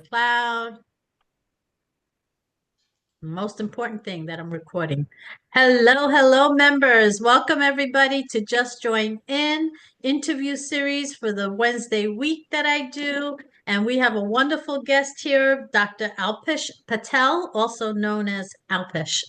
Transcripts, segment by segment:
cloud. Most important thing that I'm recording. Hello, hello, members. Welcome everybody to Just Join In interview series for the Wednesday week that I do. And we have a wonderful guest here, Dr. Alpesh Patel, also known as Alpesh,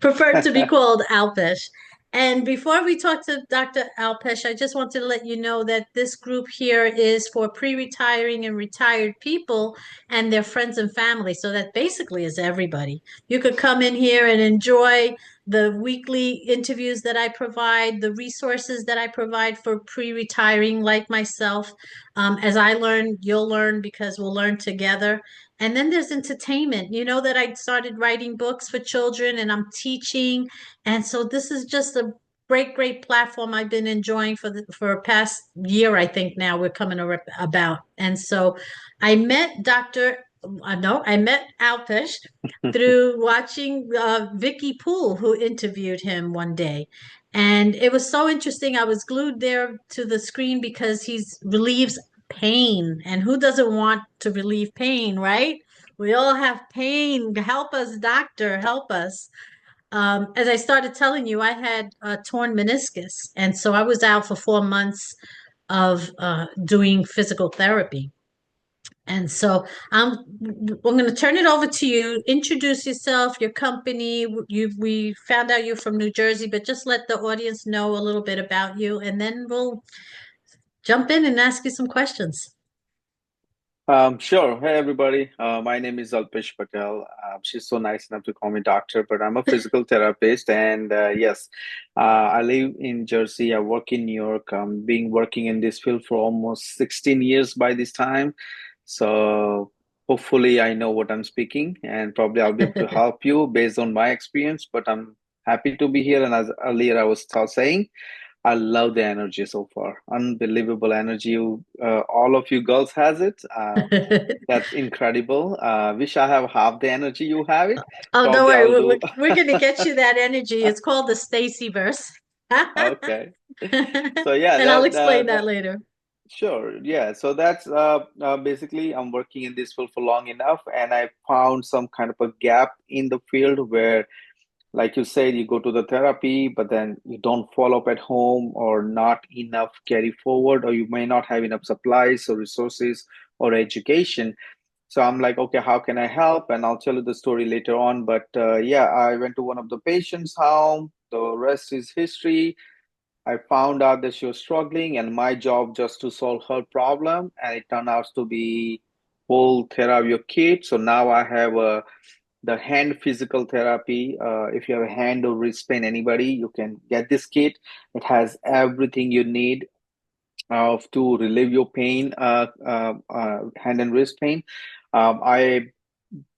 preferred to be called Alpesh. And before we talk to Dr. Alpesh, I just wanted to let you know that this group here is for pre-retiring and retired people and their friends and family. So that basically is everybody. You could come in here and enjoy the weekly interviews that I provide, the resources that I provide for pre-retiring like myself. As I learn, you'll learn because we'll learn together. And then there's entertainment. You know that I started writing books for children and I'm teaching. And so this is just a great platform I've been enjoying for a past year, I think now we're coming about. And so I met Dr. No, I met Alpesh through watching Vicky Poole, who interviewed him one day. And it was so interesting. I was glued there to the screen because he's relieves pain. And who doesn't want to relieve pain, right? We all have pain. Help us, doctor, help us. As I started telling you, I had a torn meniscus. And so I was out for 4 months of doing physical therapy. And so I'm going to turn it over to you. Introduce yourself, your company. We found out you're from New Jersey, but just let the audience know a little bit about you, and then we'll jump in and ask you some questions. Sure. Hey, everybody. My name is Alpesh Patel. She's so nice enough to call me doctor, but I'm a physical therapist. And yes, I live in Jersey. I work in New York. Been working in this field for almost 16 years by this time. So hopefully I know what I'm speaking and probably I'll be able to help you based on my experience. But I'm happy to be here. And as earlier I was saying, I love the energy so far. Unbelievable energy. All of you girls has it. That's incredible. Wish I have half the energy you have it. Oh, don't Probably worry. I'll We're, do. we're going to get you that energy. It's called the Stacy verse. Okay. And So yeah, I'll that explain that later. sure. Yeah. So that's basically I'm working in this field for long enough, and I found some kind of a gap in the field where, like you said, you go to the therapy, but then you don't follow up at home or not enough carry forward, or you may not have enough supplies or resources or education. So I'm like, okay, how can I help? And I'll tell you the story later on. But yeah, I went to one of the patients' home. The rest is history. I found out that she was struggling, and my job just to solve her problem. And it turned out to be whole Theravio Kit. So now I have the hand physical therapy. If you have a hand or wrist pain, anybody, you can get this kit. It has everything you need to relieve your pain, hand and wrist pain. I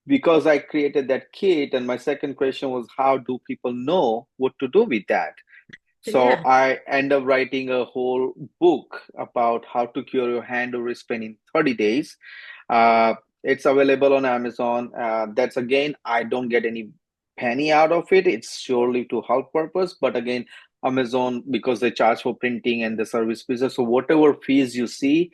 Because I created that kit, and my second question was, how do people know what to do with that? So Yeah. I end up writing a whole book about how to cure your hand or wrist pain in 30 days. Uh, it's available on Amazon. That's again, I don't get any penny out of it. It's surely to help purpose. But again, Amazon, because they charge for printing and the service fees, so whatever fees you see,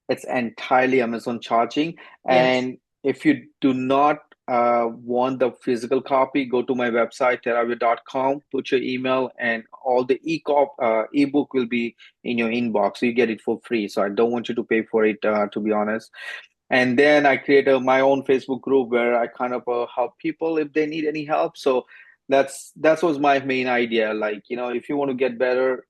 it's entirely Amazon charging. Yes. And if you do not want the physical copy, go to my website, theravio.com, put your email, and all the ebook will be in your inbox. So you get it for free. So I don't want you to pay for it, to be honest. And then I create my own Facebook group where I kind of help people if they need any help. So that was my main idea. Like, if you want to get better,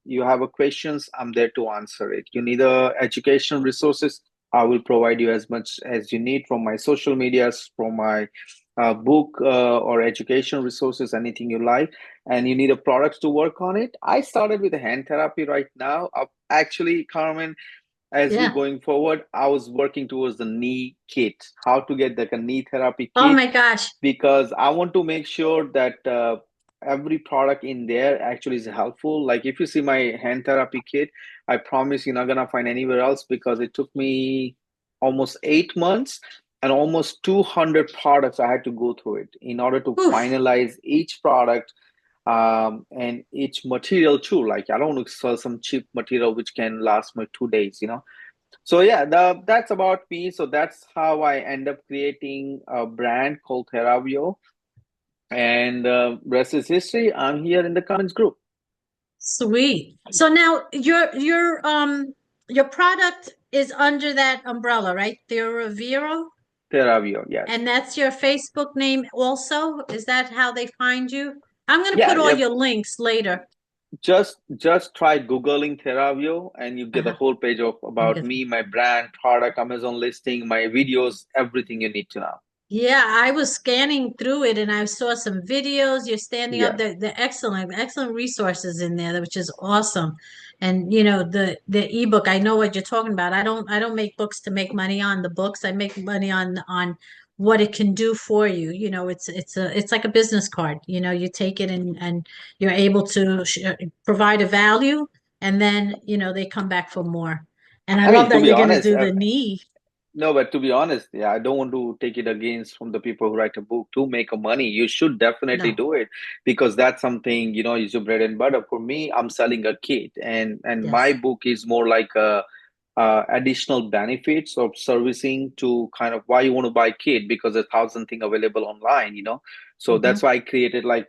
you have a questions, I'm there to answer it. You need educational resources, I will provide you as much as you need from my social medias, from my book or education resources, anything you like. And you need a product to work on it. I started with a hand therapy right now. Actually, Carmen, as we Yeah. going forward, I was working towards the knee kit, how to get like a knee therapy Oh kit, my gosh. because I want to make sure that every product in there actually is helpful. Like if you see my hand therapy kit, I promise you're not gonna find anywhere else because it took me almost 8 months and almost 200 products I had to go through it in order to Oof. finalize each product, and each material too. Like I don't want to sell some cheap material which can last me 2 days. So yeah, that's about me. So that's how I end up creating a brand called Theravio, and rest is history. I'm here in the comments group. Sweet. So now your product is under that umbrella, right? Theraviro? Theravio, yes. And that's your Facebook name also? Is that how they find you? I'm going to Yeah, put all yeah. your links later. Just try Googling Theravio and you get the Uh-huh. whole page of And about get me, my brand, product, Amazon listing, my videos, everything you need to know. Yeah, I was scanning through it and I saw some videos. You're standing up Yeah. the excellent resources in there, which is awesome. And the ebook, I know what you're talking about. I don't make books to make money on the books. I make money on what it can do for you. It's like a business card. You take it and you're able to provide a value, and then they come back for more. And I I love mean, to that be you're going to honest, do the knee. no, but to be honest, yeah, I don't want to take it against from the people who write a book to make a money. You should definitely No. do it because that's something, is your bread and butter. For me, I'm selling a kit and my Yes. book is more like a additional benefits of servicing to kind of why you want to buy kit because there's 1,000 thing available online. So Hmm. that's why I created like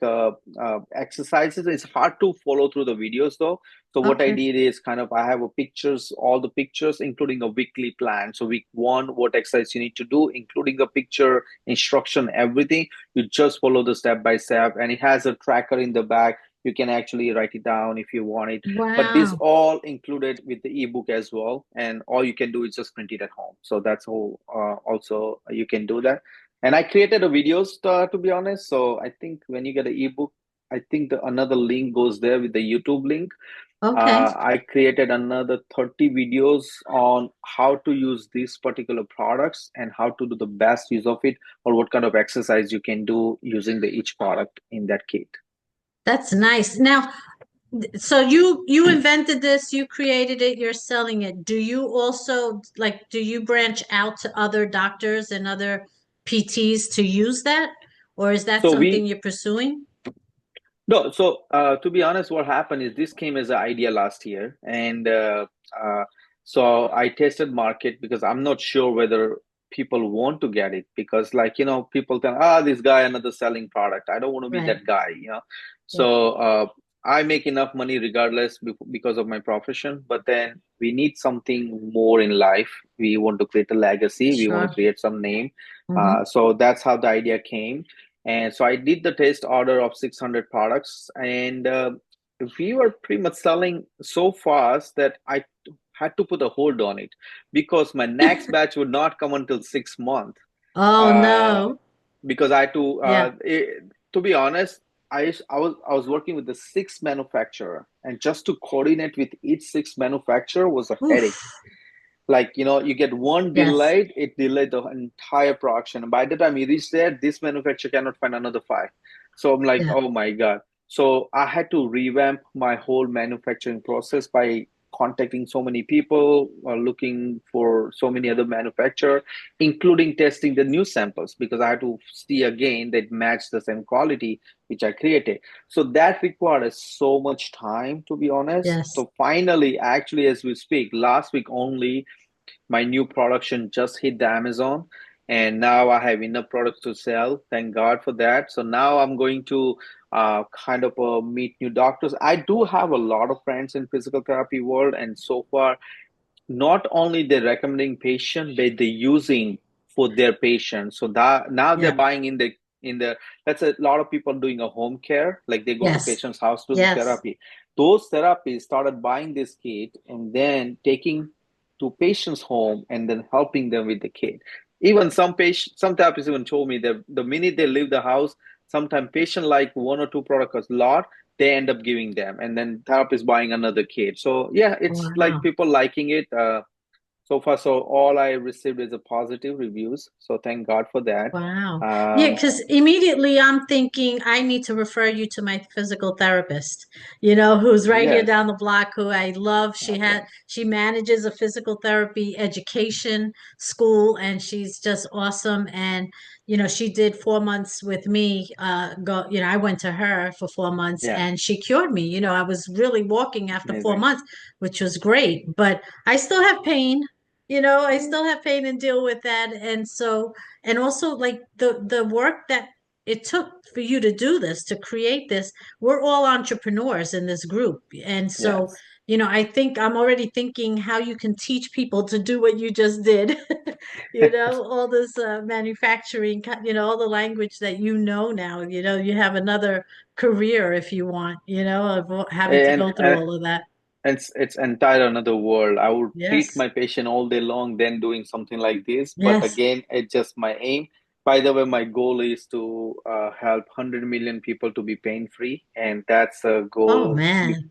exercises. It's hard to follow through the videos though. So what I Okay. did is kind of I have a pictures, all the pictures, including a weekly plan. So week one, what exercise you need to do, including the picture, instruction, everything. You just follow the step by step, and it has a tracker in the back. You can actually write it down if you want it, but this Wow. all included with the ebook as well, and all you can do is just print it at home. So that's how also you can do that. And I created a videos to be honest. So I think when you get an ebook, I think another link goes there with the YouTube link. Okay. I created another 30 videos on how to use these particular products and how to do the best use of it, or what kind of exercise you can do using the each product in that kit. That's nice. Now, so you invented this, you created it, you're selling it. Do you also do you branch out to other doctors and other PTs to use that? Or is that So something we you're pursuing? No, so to be honest, what happened is this came as an idea last year, and uh, so I tested market because I'm not sure whether people want to get it because, like people tell, this guy another selling product. I don't want to be Right. that guy. Yeah. So I make enough money regardless because of my profession, but then we need something more in life. We want to create a legacy. We want to Sure. create some name. Hmm. So that's how the idea came. And so I did the test order of 600 products, and we were pretty much selling so fast that I had to put a hold on it because my next batch would not come until 6 months. Oh Uh, no. because I had to, Yeah. to be honest, I was working with the six manufacturer, and just to coordinate with each six manufacturer was a headache. Oof. Like you get one Yes. delayed, it delayed the entire production, and by the time you reach there, this manufacturer cannot find another five. So I'm like, Yeah. oh my god. So I had to revamp my whole manufacturing process by contacting so many people, looking for so many other manufacturer, including testing the new samples because I had to see again that match the same quality which I created. So that required us so much time, to be honest. Yes. So finally, actually, as we speak, last week only, my new production just hit the Amazon, and now I have enough products to sell. Thank God for that. So now I'm going to kind of meet new doctors. I do have a lot of friends in physical therapy world, and so far not only they're recommending patient, but they're using for their patients. So that now they're Yeah. buying in the that's a lot of people doing a home care, like they go to Yes. patient's house to the Yes. therapy. Those therapies started buying this kit and then taking to patients' home and then helping them with the kit. Even some therapists even told me that the minute they leave the house, sometimes patient like one or two products a lot, they end up giving them and then therapist buying another kit. So yeah, it's like Wow. people liking it. So far, so all I received is a positive reviews, so thank God for that. Wow. Yeah, um because immediately I'm thinking I need to refer you to my physical therapist, who's right here yes. down the block, who I love. Okay. She manages a physical therapy education school, and she's just awesome. And, she did 4 months with me. I went to her for 4 months Yeah. and she cured me. I was really walking after four Amazing. months, which was great, but I still have pain. I still have pain and deal with that. And so, and also like the work that it took for you to do this, to create this, we're all entrepreneurs in this group. And so, Yes. I think I'm already thinking how you can teach people to do what you just did. All this manufacturing, all the language that now, you have another career if you want, of having to And go through all of that. it's entire another world. I would treat Yes. my patient all day long, then doing something like this. But Yes. again, it's just my aim. By the way, my goal is to help 100 million people to be pain free, and that's a Oh goal man.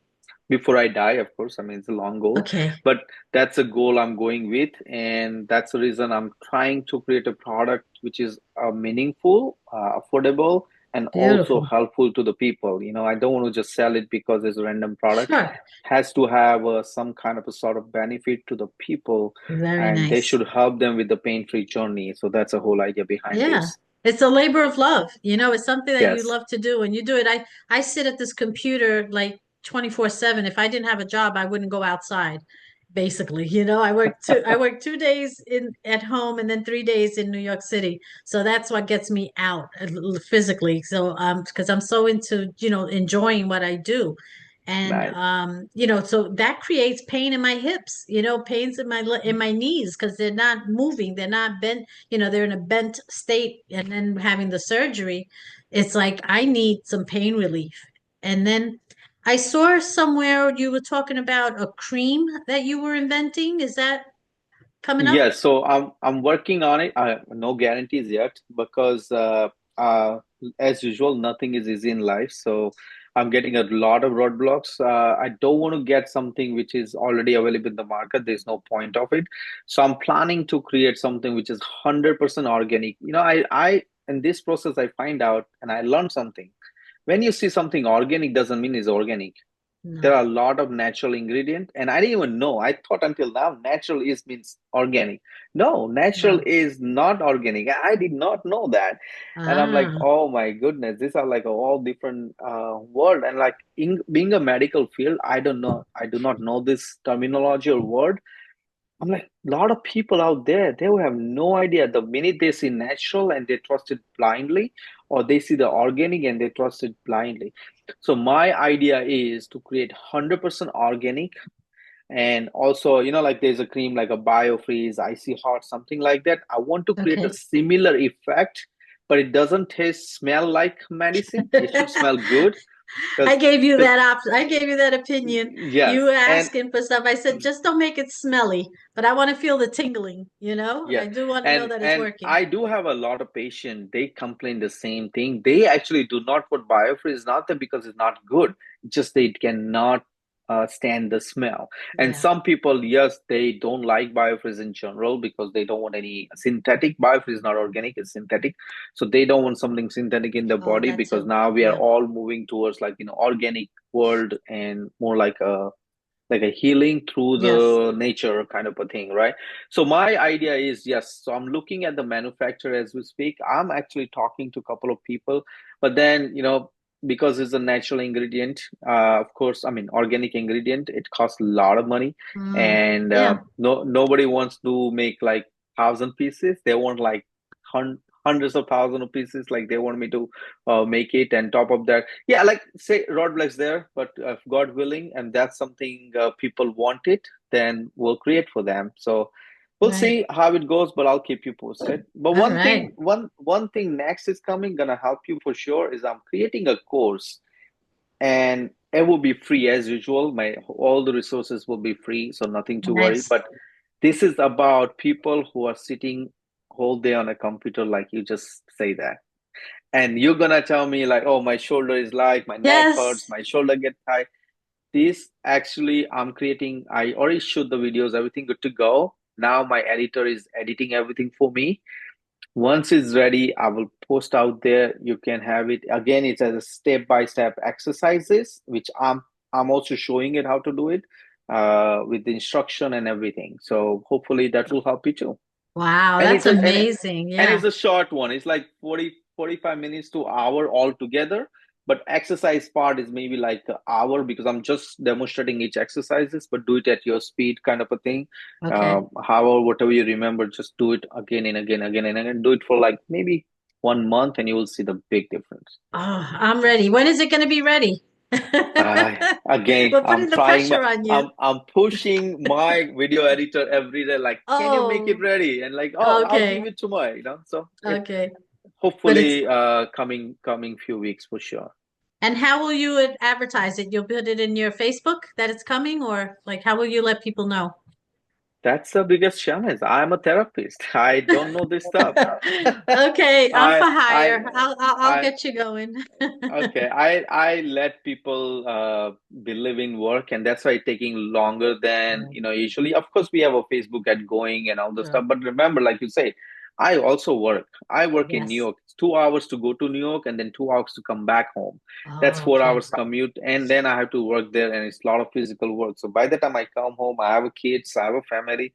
before I die, of course. I mean, it's a long goal, Okay. but that's a goal I'm going with. And that's the reason I'm trying to create a product which is meaningful, affordable, and also Beautiful. helpful to the people. I don't want to just sell it because it's a random product. Sure. Has to have some kind of a sort of benefit to the people, Very and they nice. should help them with the pain-free journey. So that's the whole idea behind Yeah. this. It's a labor of love. It's something that you Yes. love to do and you do it. I sit at this computer like 24/7. If I didn't have a job, I wouldn't go outside. Basically, I work 2 days in at home and then 3 days in New York City. So that's what gets me out physically. So because I'm so into, enjoying what I do. And Nice. so that creates pain in my hips, pains in my knees because they're not moving, they're not bent, they're in a bent state, and then having the surgery, it's like I need some pain relief. And then I saw somewhere you were talking about a cream that you were inventing. Is that coming up? Yes, so I'm working on it. No guarantees yet because uh, as usual, nothing is easy in life. So I'm getting a lot of roadblocks. I don't want to get something which is already available in the market. There's no point of it. So I'm planning to create something which is 100% organic. I in this process I find out and I learned something. When you see something organic, doesn't mean it's organic. There No. are a lot of natural ingredient, and I didn't even know. I thought until now natural is means organic. No, natural No. is not organic. I did not know that. And I'm like, Ah, oh my goodness, these are like all different world. And like being a medical field, I do not know this terminology or word. I'm like, a lot of people out there, they will have no idea. The minute they see natural and they trust it blindly, or they see the organic and they trust it blindly. So my idea is to create 100% organic, and also, like there's a cream like a biofreeze, icy hot, something like that. I want to create a okay. similar effect, but it doesn't taste smell like medicine. It should smell good I because gave you because that option. I gave you that opinion. You yes, were and asking for stuff. I said, just don't make it smelly, but I want to feel the tingling. yeah, I do want to know and that it's and working. I do have a lot of patients. They complain the same thing. They actually do not put biofreeze, not that because it's not good, just they cannot stand the smell. And Yeah. some people, yes, they don't like biofreeze in general because they don't want any synthetic. Biofreeze is not organic; it's synthetic, so they don't want something synthetic in the Oh, body that because too. now we are Yeah. all moving towards like organic world and more like a healing through Yes. the nature kind of a thing, right? So my idea is yes. So I'm looking at the manufacturer as we speak. I'm actually talking to a couple of people, but then because it's a natural ingredient, of course, I mean organic ingredient, it costs a lot of money, Mm. and Yeah. nobody wants to make like 1,000 pieces. They want like hundreds of thousands of pieces. Like they want me to make it, and top of that, yeah, like say rod blocks there, but if God willing, and that's something people want it, then we'll create for them. So we'll Right. see how it goes, but I'll keep you posted. But All one right. thing, one thing next is coming, gonna help you for sure, is I'm creating a course, and it will be free as usual. My all the resources will be free, so nothing to worry. Nice. But this is about people who are sitting whole day on a computer, like you just say that, and you're gonna tell me like, oh, my shoulder is like, my neck hurts, Yes. my shoulder get tight. This actually, I'm creating, I already shoot the videos, everything good to go. Now my editor is editing everything for me. Once it's ready, I will post out there. You can have it. Again, it's as a step-by-step exercises, which I'm also showing it how to do it with the instruction and everything. So hopefully that will help you too. Wow. And That's it's a and, amazing. and Yeah. it's a short one. It's like 45 minutes to hour altogether. But exercise part is maybe like an hour because I'm just demonstrating each exercises, but do it at your speed kind of a thing. Okay. However, whatever you remember, just do it again and again, again and again. Do it for like maybe 1 month, and you will see the big difference. Oh, I'm ready. When is it going to be ready? Again, We're I'm putting the trying pressure my, on you. I'm pushing my video editor every day. Like, can you make it Oh, ready? And like, oh, I'll okay. give it tomorrow. So it Okay. But it's, hopefully coming few weeks for sure. and how will you advertise it? You'll put it in your Facebook that it's coming, or like how will you let people know? That's the biggest challenge. I'm a therapist. I don't know this stuff. Okay, I'm for I I hire. I'll I get you going. Okay, I let people believe in work, and that's why it's taking longer than Yeah, usually. Of course, we have a Facebook ad going and all the sure. stuff, but remember, like you say, I also work. I work in New Yes. York. It's 2 hours to go to New York, and then 2 hours to come back home. That's Oh, four okay. hours commute, and then I have to work there, and it's a lot of physical work. So by the time I come home, I have a kids, I have a family.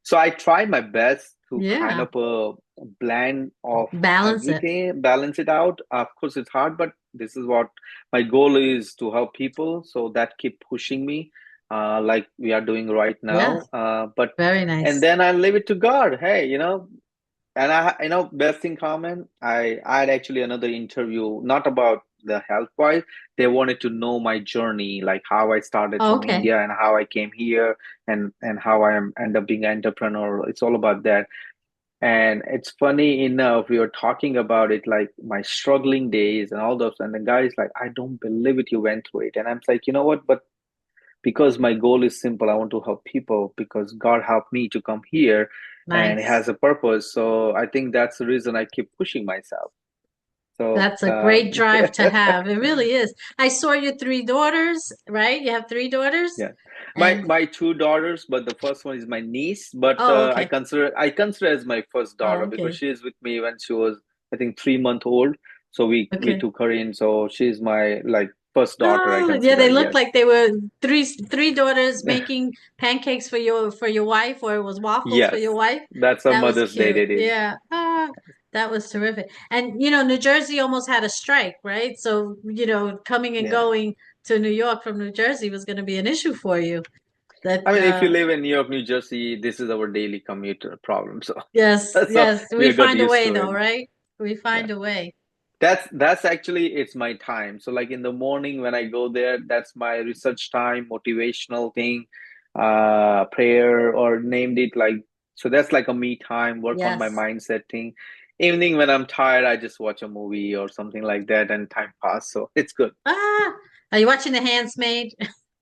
So I try my best to kind Yeah. of blend of Balance it. everything, balance it out. Of course, it's hard, but this is what my goal is, to help people. So that keep pushing me, like we are doing right Yeah. now. But Very and nice. then I leave it to God. Hey, and best in common, I had actually another interview, not about the health wise. They wanted to know my journey, like how I started Oh, from okay. India and how I came here, and how I am end up being an entrepreneur. It's all about that. And it's funny enough, we were talking about it, like my struggling days and all those, and the guy is like, I don't believe it, you went through it. And I'm like, you know what? But because my goal is simple, I want to help people because God helped me to come here, and it Nice. has a purpose. So I think that's the reason I keep pushing myself. So That's a great drive to have. It really is. I saw your three daughters, right? You have three daughters? yeah, my And my two daughters, but the first one is my niece. But oh, I okay. consider as my first Oh, daughter because okay. she is with me when she was, I think, 3 month old. So we Okay. took her in. So she's my like first daughter, I Oh, yeah, they consider. looked Yes. like they were three daughters making pancakes for your wife, or it was waffles for Yes, your wife. that's a That was Mother's Day cute. they did. Yeah. Ah, that was terrific. And New Jersey almost had a strike, right? So, coming and Yeah. going to New York from New Jersey was going to be an issue for you. I That mean, if you live in New York, New Jersey, this is our daily commute problem. So, Yes, so yes. we We got find a used way to it. though, right? We Yeah, find a way. that's actually it's my time. So, like in the morning when I go there, that's my research time, motivational thing, prayer, or named it like. So that's like a me time. Work on my Yes. mindset thing. Evening when I'm tired, I just watch a movie or something like that, and time pass. So it's good. Ah, are you watching The Handmaid?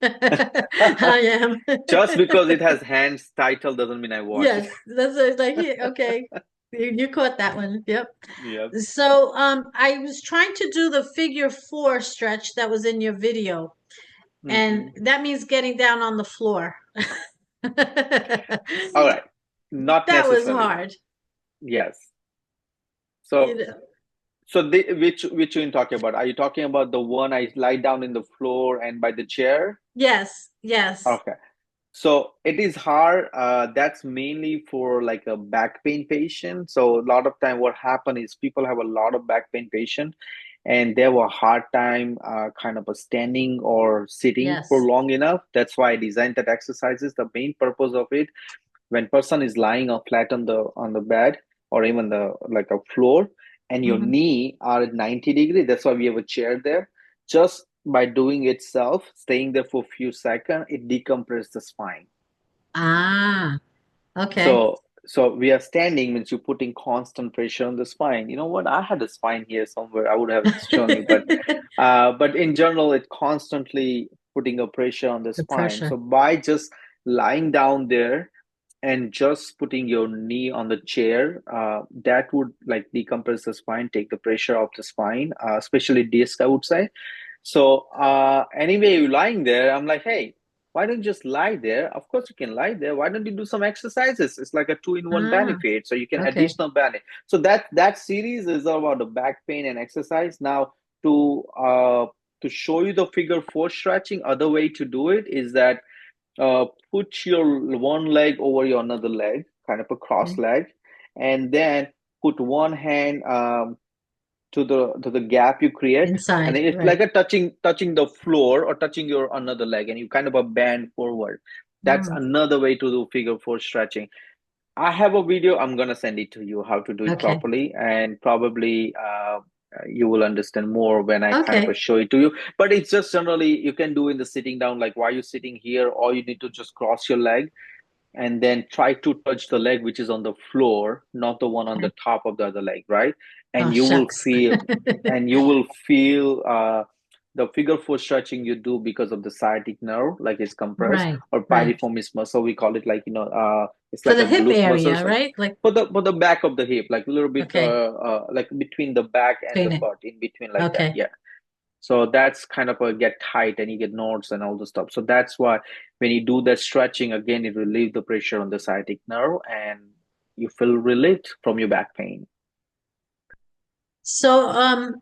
I am. Just because it has hands title doesn't mean I watch it. Yes, like yeah, okay. You caught that one. Yep. Yeah. So I was trying to do the figure 4 stretch that was in your video, and Hmm. that means getting down on the floor. All right. Not That was necessarily. hard. Yes. You So, know. which you talking about? Are you talking about the one I lie down in the floor and by the chair? Yes, yes, Okay. So it is hard. That's mainly for like a back pain patient. So a lot of time, what happen is people have a lot of back pain patient, and they have a hard time kind of a standing or sitting for yes. long enough. That's why I designed that exercises. The main purpose of it, when person is lying or flat on the bed or even the like a floor, and your Hmm. knee are at 90 degree, that's why we have a chair there. Just by doing itself, staying there for a few seconds, it decompresses the spine. Ah, okay. So we are standing means you're putting constant pressure on the spine. You know what, I had a spine here somewhere, I would have shown you, but in general it constantly putting a pressure on the The spine. pressure. So by just lying down there and just putting your knee on the chair, that would like decompress the spine, take the pressure off the spine, especially disc, I would say. So anyway, you're lying there, I'm like, hey, why don't you just lie there? Of course you can lie there. Why don't you do some exercises? It's like a two-in-one Ah, benefit. So you can okay. additional benefit. So that series is all about the back pain and exercise. Now to uh to show you the figure 4 stretching, other way to do it is that put your one leg over your another leg, kind of a cross Okay. leg, and then put one hand to the gap you create, and Inside, it's right. like a touching the floor or touching your another leg, and you kind of a bend forward. That's Mm, another way to do figure four stretching. I have a video. I'm gonna send it to you how to do it okay. properly, and probably you will understand more when I kind of Okay. show it to you. But it's just generally you can do in the sitting down, like while you're sitting here, or you need to just cross your leg and then try to touch the leg which is on the floor, not the one on Okay. the top of the other leg, right? Oh, And you will shucks. feel, and you will feel the figure four stretching you do because of the sciatic nerve, like it's compressed, Right, or right. piriformis muscle. We call it like it's For like the a hip glute muscle. area, So right? Like, for the back of the hip, like a little bit okay, like between the back and the clean it. butt, in between like that. Okay. Yeah. So that's kind of a get tight and you get knots and all the stuff. So that's why when you do that stretching again, it relieves the pressure on the sciatic nerve and you feel relieved from your back pain. So,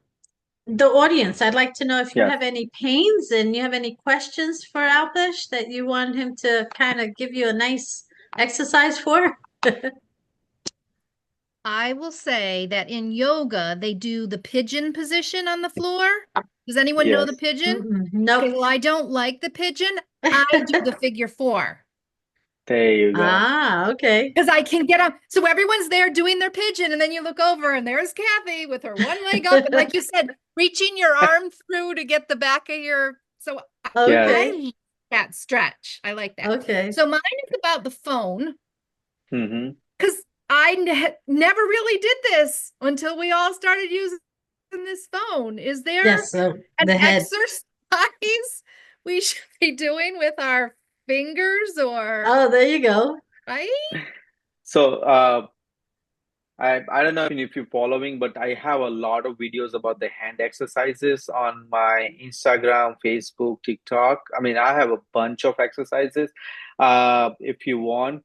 the audience, I'd like to know if you Yes. have any pains and you have any questions for Alpesh that you want him to kind of give you a nice exercise for. I will say that in yoga, they do the pigeon position on the floor. Does anyone know the Yes. pigeon? Mm-mm, Okay, nope. well, I don't like the pigeon. I do the figure four There you go. Ah, okay. because I can get up. So everyone's there doing their pigeon, and then you look over, and there's Kathy with her one leg up, and like you said, reaching your arm through to get the back of your. So I Yes. Okay. like that stretch. I like that. Okay. So mine is about the phone. Mm-hmm. Because I never really did this until we all started using this phone. Is there Yes, so an the head. exercise we should be doing with our fingers or Oh, there you go. right? So I don't know if you're following, but I have a lot of videos about the hand exercises on my Instagram, Facebook, TikTok. I mean, I have a bunch of exercises. If you want,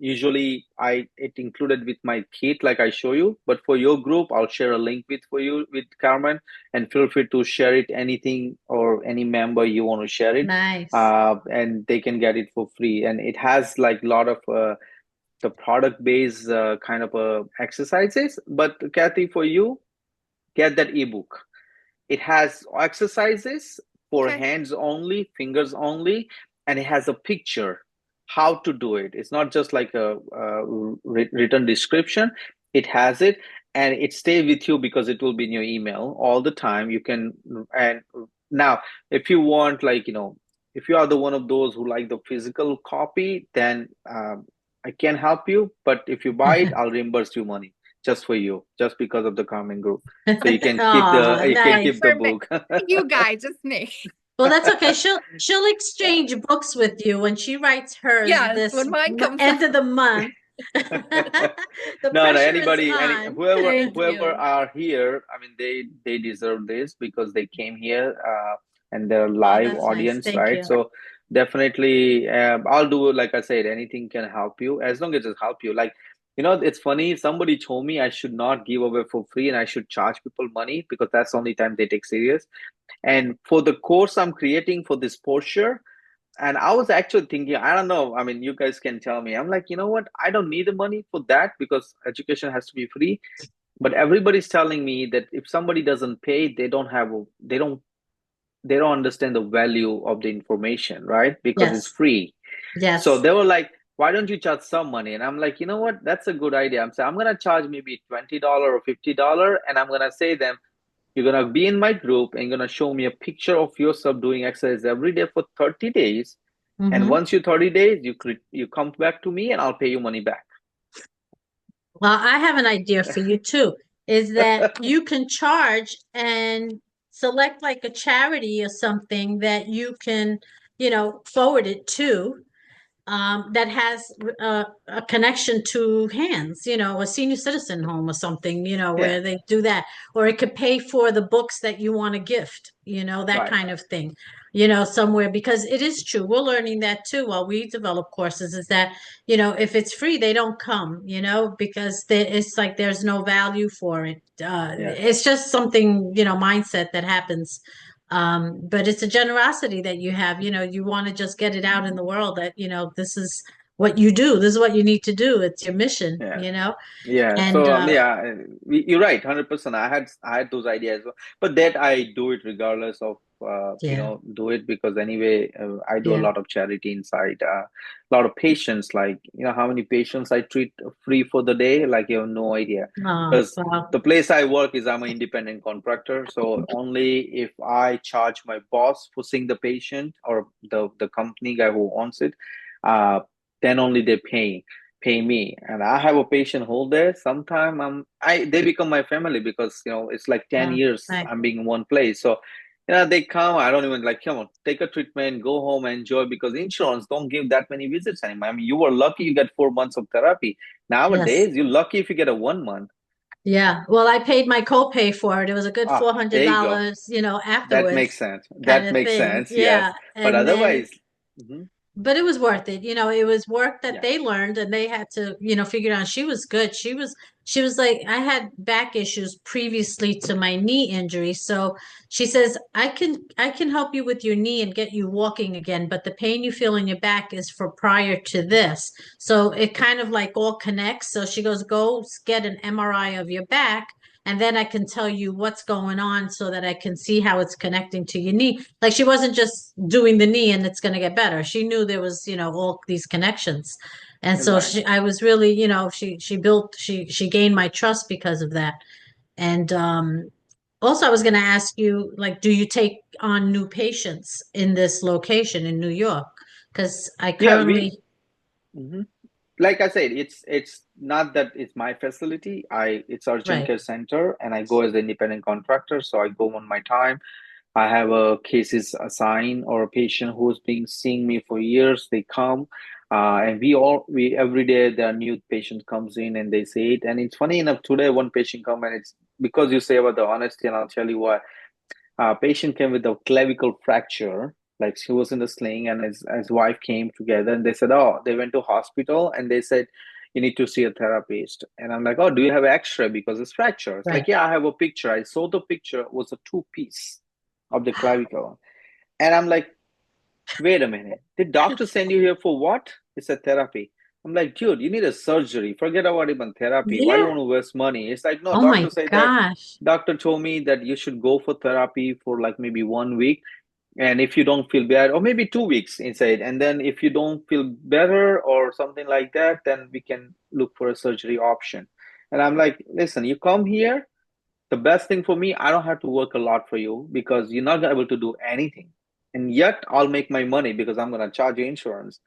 usually I it included with my kit, like I show you. But for your group, I'll share a link with for you with Carmen, and feel free to share it anything or any member you want to share it, Nice. and they can get it for free. And it has like a lot of the product based kind of exercises. But Kathy, for you, get that ebook. It has exercises for Okay. hands only, fingers only, and it has a picture how to do it. It's not just like a written description. It has it, and it stays with you because it will be in your email all the time. You can, and now if you want, like if you are the one of those who like the physical copy, then I can help you. But if you buy it, I'll reimburse you money just for you, just because of the Carmen group. So you can keep the Oh, you can keep nice. the For me. book. You guys, it's me. Well, that's okay. She'll exchange books with you when she writes hers Yes, this when mine comes end of out. the month. The No, no, pressure is anybody, any on. Thank whoever you. are here, I mean, they deserve this because they came here, and they're Oh, live that's nice. audience, Thank right? you. So definitely, I'll do it. Like I said, anything can help you as long as it help you. Like, it's funny. Somebody told me I should not give away for free and I should charge people money because that's the only time they take serious. And for the course I'm creating for this posture, and I was actually thinking, I don't know. I mean, you guys can tell me. I'm like, you know what? I don't need the money for that because education has to be free. But everybody's telling me that if somebody doesn't pay, they don't understand the value of the information, right? Because it's Yes. free. So Yes. they were like, why don't you charge some money? And I'm like, you know what? That's a good idea. I'm saying I'm gonna charge maybe $20 or $50, and I'm gonna say them, you're gonna be in my group and you're gonna show me a picture of yourself doing exercise every day for 30 days. And Hmm. once you 30 days, you come back to me and I'll pay you money back. Well, I have an idea for you too, is that you can charge and select like a charity or something that you can, forward it to. That has a connection to hands, a senior citizen home or something, Yeah, where they do that. Or it could pay for the books that you want to gift, that right, kind of thing, somewhere, because it is true. We're learning that too while we develop courses, is that, if it's free, they don't come, because it's like there's no value for it. yes. It's just something, mindset that happens, but it's a generosity that you have, you want to just get it out in the world that, this is what you do. This is what you need to do. It's your mission, Yeah. you know? Yeah, And so yeah, you're right, 100%. I had those ideas, but that I do it regardless of yeah, do it because anyway, I do a yeah. lot of charity inside. A lot of patients, like how many patients I treat free for the day, like you have no idea. Oh, Because wow. the place I work is I'm an independent contractor, so only if I charge my boss for seeing the patient or the company guy who owns it, uh, then only they pay me. And I have a patient whole day. Sometime they become my family because it's like 10 Oh, years right. I'm being in one place. So they come, I don't even like, come on, take a treatment, go home, enjoy, because insurance don't give that many visits anymore. I mean, you were lucky you get 4 months of therapy. Yes. Nowadays, you're lucky if you get a 1 month. Yeah. Well, I paid my copay for it. It was a good Ah, there you go. $400, That makes afterwards sense. kind That of makes thing. sense. Yes. Yeah. But And then otherwise, mhm, but it was worth it. It was work that yeah, they learned and they had to, figure out. She was good. She was like, I had back issues previously to my knee injury. So she says, I can help you with your knee and get you walking again, but the pain you feel in your back is for prior to this. So it kind of like all connects. So she goes, go get an MRI of your back and then I can tell you what's going on so that I can see how it's connecting to your knee. Like she wasn't just doing the knee and it's going to get better. She knew there was, all these connections. And so right. I was really, she gained my trust because of that. And also I was going to ask you, like, do you take on new patients in this location in New York? Because I Yeah, currently, mhm. Like I said, it's not that it's my facility. It's urgent right, care center, and I go as an independent contractor. So I go on my time. I have a cases assigned or a patient who's been seeing me for years. They come, and we every day there are new patient comes in and they say it. And it's funny enough today one patient come and it's because you say about the honesty, and I'll tell you why. Patient came with a clavicle fracture. Like she was in the sling, and his wife came together, and they said, "Oh, they went to hospital, and they said you need to see a therapist." And I'm like, "Oh, do you have X-ray because it's fracture?" It's right. like, "Yeah, I have a picture. I saw the picture. It was a two-piece of the clavicle," and I'm like, "Wait a minute. Did doctor send you here for what?" He said therapy. I'm like, "Dude, you need a surgery. Forget about even therapy. Why you Yeah. want to waste money?" It's like, "No, Oh my doctor said that." gosh. Doctor told me that you should go for therapy for like maybe 1 week, and if you don't feel bad, or maybe 2 weeks inside, and then if you don't feel better or something like that, then we can look for a surgery option. And I'm like, listen, you come here, the best thing for me, I don't have to work a lot for you because you're not able to do anything, and yet I'll make my money because I'm going to charge you insurance.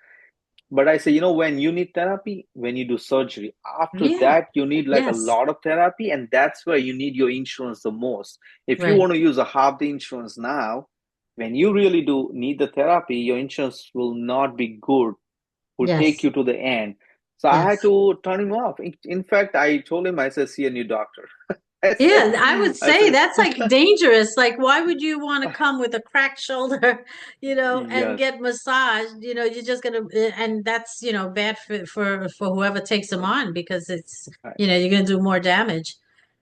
But I say, when you need therapy, when you do surgery, after Yeah. that, you need like a Yes. lot of therapy, and that's where you need your insurance the most. If you Right. want to use a half the insurance now, when you really do need the therapy, your insurance will not be good, will take Yes. you to the end. So I had Yes. to turn him off. In fact, I told him, I said, see a new doctor. I said, Yeah, I would I say said, that's like dangerous. Like, why would you want to come with a cracked shoulder, and yes. get massaged? You're just gonna, and that's, bad for whoever takes them on because it's, you're gonna do more damage.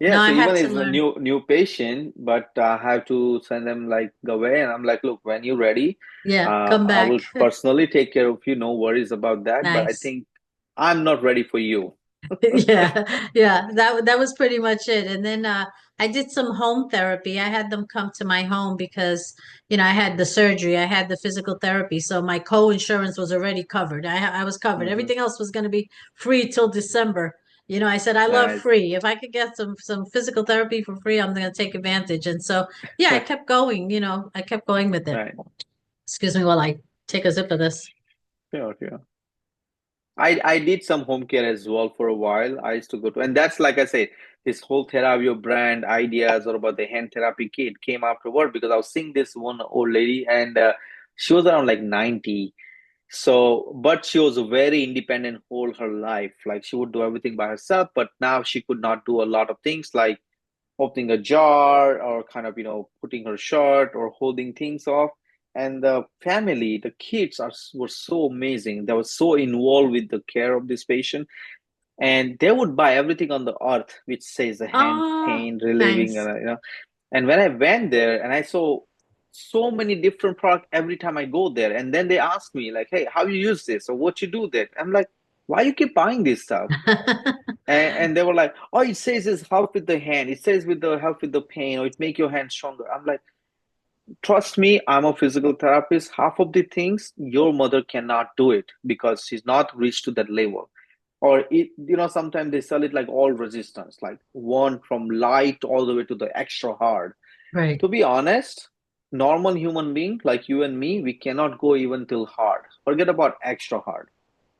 Yeah, No, I so had even to is a learn. new patient, but I have to send them like away, and I'm like, look, when you're ready, Yeah, come I back. will personally take care of you. No worries about that. But I Nice. think I'm not ready for you. Yeah, yeah, that was pretty much it. And then I did some home therapy. I had them come to my home because, I had the surgery, I had the physical therapy, so my co-insurance was already covered. I was covered. Hmm. Everything else was going to be free till December. I said I love Nice. free. If I could get some physical therapy for free, I'm going to take advantage. And so, yeah, I kept going. I kept going with it. Right. Excuse me while I take a sip of this. Sure, sure. I did some home care as well for a while. I used to go to, and that's like I said, this whole Theravio brand ideas or about the hand therapy kit came afterward because I was seeing this one old lady, and she was around like 90. So, but she was very independent whole her life. Like she would do everything by herself, but now she could not do a lot of things like opening a jar or kind of, putting her shirt or holding things off. And the family, the kids were so amazing. They were so involved with the care of this patient, and they would buy everything on the earth which says the hand Oh, pain relieving, nice. And when I went there and I saw so many different products every time I go there. And then they ask me like, hey, how you use this or what you do there? I'm like, why you keep buying this stuff? And they were like, oh, it says it's help with the hand. It says with the help with the pain, or it make your hand stronger. I'm like, trust me, I'm a physical therapist. Half of the things your mother cannot do it because she's not reached to that level. Or it, sometimes they sell it like all resistance, like one from light all the way to the extra hard. Right. To be honest, normal human being like you and me, we cannot go even till hard. Forget about extra hard.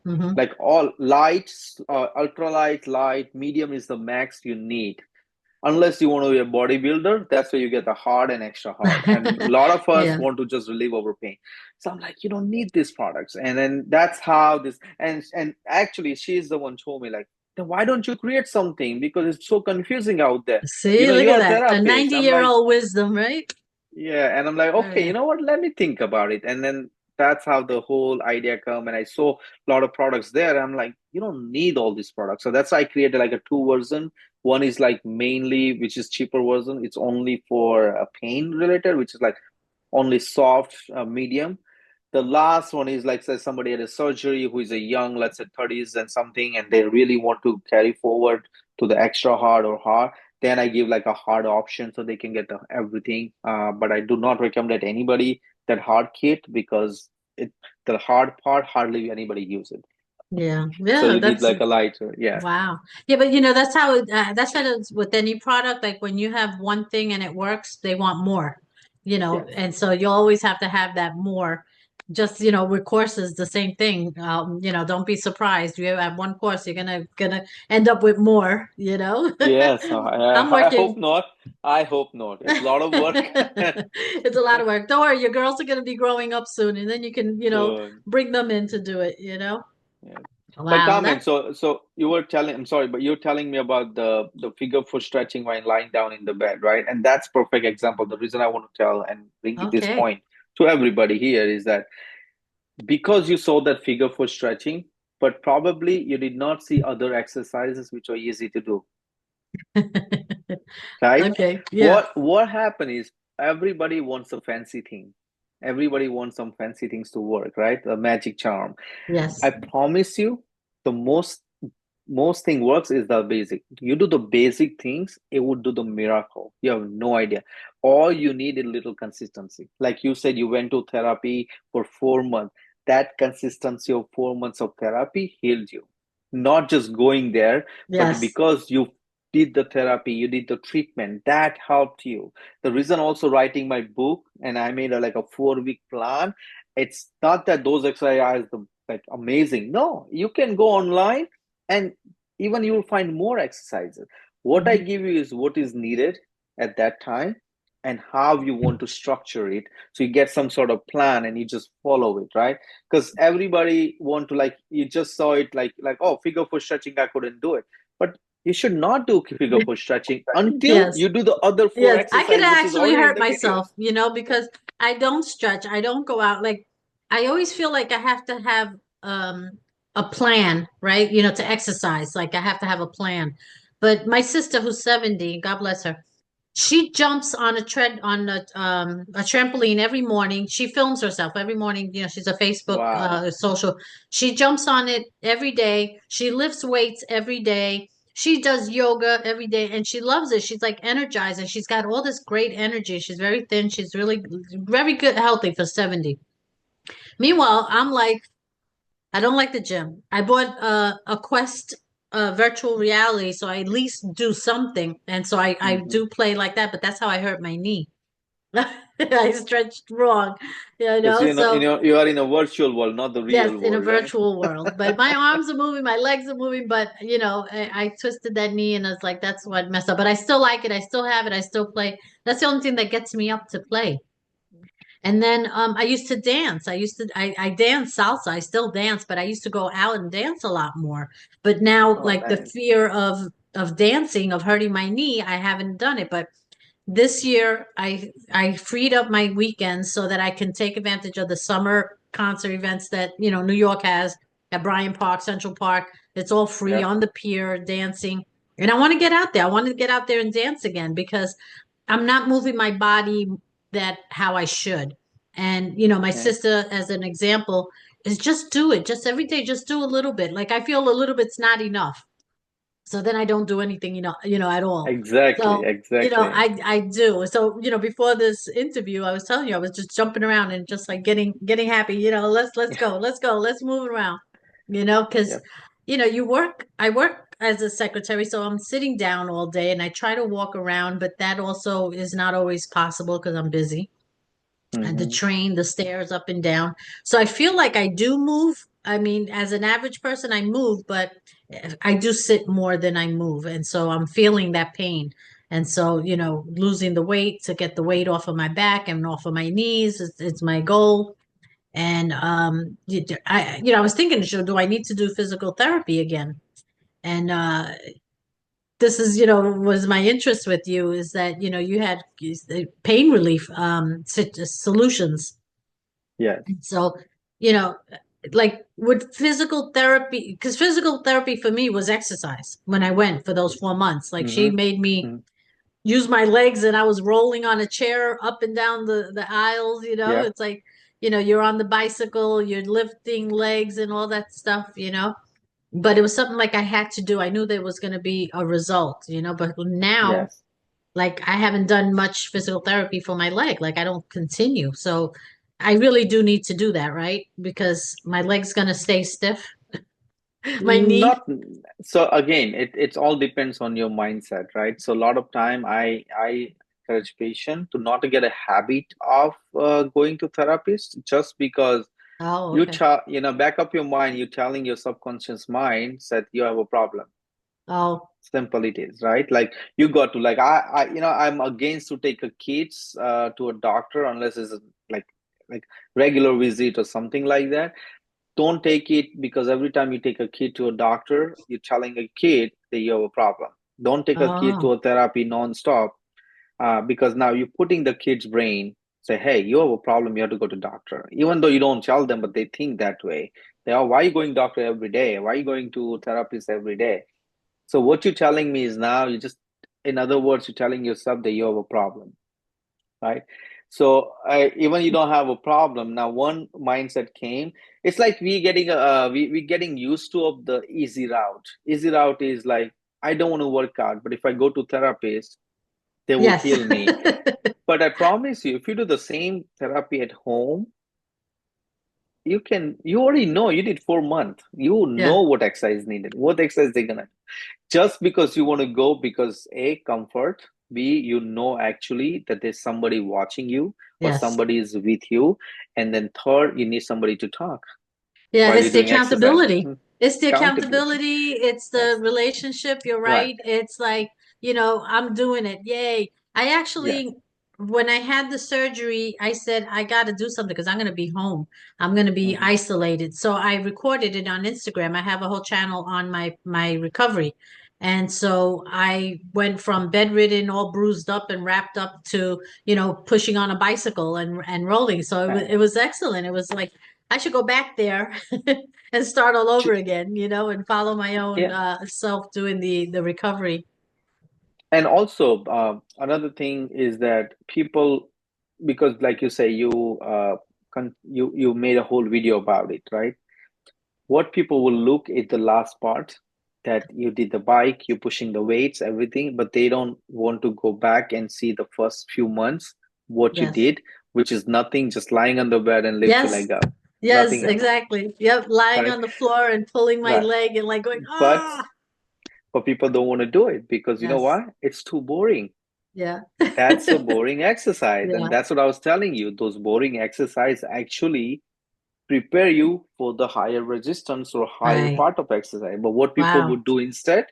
Mm-hmm. Like all lights, ultralight, light, medium is the max you need. Unless you want to be a bodybuilder, that's where you get the hard and extra hard. And a lot of us Yeah. want to just relieve our pain. So I'm like, you don't need these products. And then that's how this and actually she's the one told me like, then why don't you create something? Because it's so confusing out there. See, look at You're a that. A therapist. I'm like, 90-year-old wisdom, right? yeah, and I'm like, okay, you Right. know what? Let me think about it. And then that's how the whole idea come. And I saw a lot of products there. I'm like, you don't need all these products. So that's why I created like a two version. One is like mainly, which is cheaper version. It's only for a pain related, which is like only soft, medium. The last one is like, say somebody had a surgery who is a young, let's say 30s and something, and they really want to carry forward to the extra hard or hard. Then I give like a hard option so they can get everything. But I do not recommend anybody that hard kit because the hard part hardly anybody use it. Yeah. So Yeah. you need That's like a lighter, yeah. wow. Yeah, but that's how that's how it is with any product. Like when you have one thing and it works, they want more, Yes. and so you always have to have that more. Just, with courses, the same thing. Don't be surprised. You have one course, you're gonna end up with more, Yes, I'm I hope working. not. I hope not. It's a lot of work. It's a lot of work. Don't worry, your girls are gonna be growing up soon, and then you can, Soon. bring them in to do it. Yes. But Wow, Carmen, that so you were telling, I'm sorry, but you're telling me about the figure foot stretching while lying down in the bed, right? And that's perfect example. The reason I want to tell and bring this okay. point to everybody here is that because you saw that figure foot stretching, but probably you did not see other exercises which are easy to do, right? Okay, yeah. What happened is everybody wants a fancy thing. Everybody wants some fancy things to work, right? A magic charm. Yes. I promise you, the most thing works is the basic. You do the basic things, it would do the miracle. You have no idea. All you need is little consistency. Like you said, you went to therapy for 4 months. That consistency of 4 months of therapy healed you. Not just going there, but Yes. because you did the therapy, you did the treatment, that helped you. The reason also writing my book and I made like a 4-week plan. It's not that those exercises are like amazing. No, you can go online and even you will find more exercises. What I Mhm. give you is what is needed at that time and how you want to structure it so you get some sort of plan and you just follow it, right? Because everybody want to, like, you just saw it like, oh, figure four stretching, I couldn't do it. But you should not do figure four stretching until Yes. you do the other four Yes. I could exercise which is actually already in hurt the video. myself, because I don't stretch. I don't go out. Like, I always feel like I have to have a plan, right? To exercise. Like I have to have a plan. But my sister who's 70, God bless her, she jumps on a trampoline every morning. She films herself every morning. She's a Facebook Wow. social. She jumps on it every day. She lifts weights every day. She does yoga every day and she loves it. She's like energized and she's got all this great energy. She's very thin. She's really very good, healthy for 70. Meanwhile, I'm like, I don't like the gym. I bought a Quest virtual reality, so I at least do something. And so I Hmm. do play like that, but that's how I hurt my knee. I stretched wrong, Because So you are in a virtual world, not the yes, real in a world, right? virtual world. But my arms are moving, my legs are moving, but I twisted that knee and I was like, that's what messed up. But I still like it. I still have it. I still play. That's the only thing that gets me up to play. And then I used to dance. I dance salsa. I still dance, but I used to go out and dance a lot more. But now Oh, like the nice. fear of dancing, of hurting my knee, I haven't done it. But this year I freed up my weekends so that I can take advantage of the summer concert events that, New York has at Bryant Park, Central Park. It's all free Yeah. on the pier, dancing. And I want to get out there. I want to get out there and dance again because I'm not moving my body that how I should. And, you know, my Okay. sister, as an example, is just do it. Just every day, just do a little bit. Like I feel a little bit's not enough. So then I don't do anything, at all. Exactly, So, exactly. I do. So, before this interview, I was telling you, I was just jumping around and just like getting happy, let's go, let's move around, because Yep. I work as a secretary, so I'm sitting down all day and I try to walk around, but that also is not always possible because I'm busy. And the Hmm. train, the stairs up and down. So I feel like I do move. I mean, as an average person, I move, but I do sit more than I move. And so I'm feeling that pain. And so, losing the weight to get the weight off of my back and off of my knees is my goal. And I was thinking, so do I need to do physical therapy again? And this is, was my interest with you is that, you had pain relief solutions. Yes. So, you know, like with physical therapy, because physical therapy for me was exercise when I went for those 4 months. Like she Hmm. made me Hmm. use my legs and I was rolling on a chair up and down the aisles, Yeah. It's like, you're on the bicycle, you're lifting legs and all that stuff, But it was something like I had to do. I knew there was going to be a result, but now Yes. like I haven't done much physical therapy for my leg. Like I don't continue. So I really do need to do that, right? Because my leg's gonna stay stiff. My knee. Not so again, it's all depends on your mindset, right? So a lot of time I encourage patient to not to get a habit of going to therapist just because Oh, okay. back up your mind, you're telling your subconscious mind that you have a problem. Oh, Simple it is, right? Like you got to like I'm against to take a kids to a doctor unless it's like regular visit or something like that. Don't take it because every time you take a kid to a doctor, you're telling a kid that you have a problem. Don't take a kid oh, to a therapy non-stop because now you're putting the kid's brain, say, hey, you have a problem, you have to go to doctor. Even though you don't tell them, but they think that way. They are, why are you going doctor every day? Why are you going to therapist every day? So what you're telling me is now you just, in other words, you're telling yourself that you have a problem, right? So even you don't have a problem now. One mindset came. It's like we getting used to of the easy route. Easy route is like I don't want to work out, but if I go to therapist, they will yes. heal me. But I promise you, if you do the same therapy at home, you already know you did 4 months. You Yeah. know what exercise needed, what exercise they're gonna just because you want to go because A, comfort, B, you know actually that there's somebody watching you or Yes. somebody is with you, and then third, you need somebody to talk Yeah, while you're it's the doing exercise. accountability. It's the Accountability. accountability. It's the Yes. relationship. You're Right. right. It's like, I'm doing it. Yay. I Yeah. actually, when I had the surgery, I said, I got to do something because I'm going to be home. I'm going to be Hmm. isolated. So I recorded it on Instagram. I have a whole channel on my recovery. And so I went from bedridden, all bruised up and wrapped up to, pushing on a bicycle and rolling. So it And was excellent. It was like, I should go back there and start all over again, and follow my own yeah. self doing the recovery. And also, another thing is that people, because like you say, you made a whole video about it, right? What people will look at the last part that you did the bike, you pushing the weights, everything, but they don't want to go back and see the first few months what you Yes. did, which is nothing, just lying on the bed and lift your Yes. leg up. Yes, Nothing else, exactly. Yep. Lying right? on the floor and pulling my Right. leg and like going, But ah. but people don't want to do it because you know Yes. why? It's too boring. Yeah. That's a boring exercise. And Yeah. that's what I was telling you. Those boring exercise actually prepare you for the higher resistance or higher Right. part of exercise. But what people Wow. would do instead,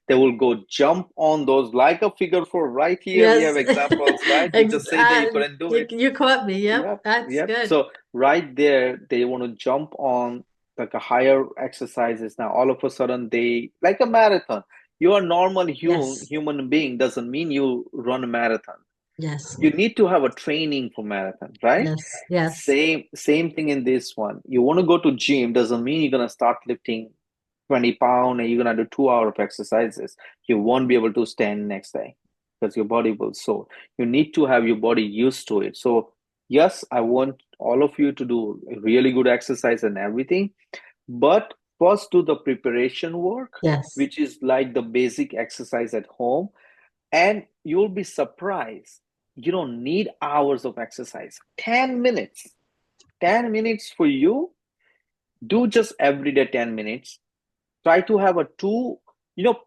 they will go jump on those like a figure four right here. We Yes. have examples, right? You just say that you couldn't do You, it. you caught me. Yep. Yep, That's yep. good. So right there, they want to jump on like a higher exercises. Now all of a sudden they like a marathon. You're a normal Yes. human being doesn't mean you run a marathon. Yes. You need to have a training for marathon, right? Yes. Yes. Same thing in this one. You want to go to gym doesn't mean you're gonna start lifting 20 pound and you're gonna do 2 hour of exercises. You won't be able to stand next day. because your body will sore. You need to have your body used to it. So yes, I want all of you to do really good exercise and everything, but first do the preparation work, Yes. which is like the basic exercise at home, and you'll be surprised. You don't need hours of exercise. 10 minutes. 10 minutes for you. Do just every day 10 minutes. Try to have a two, you know,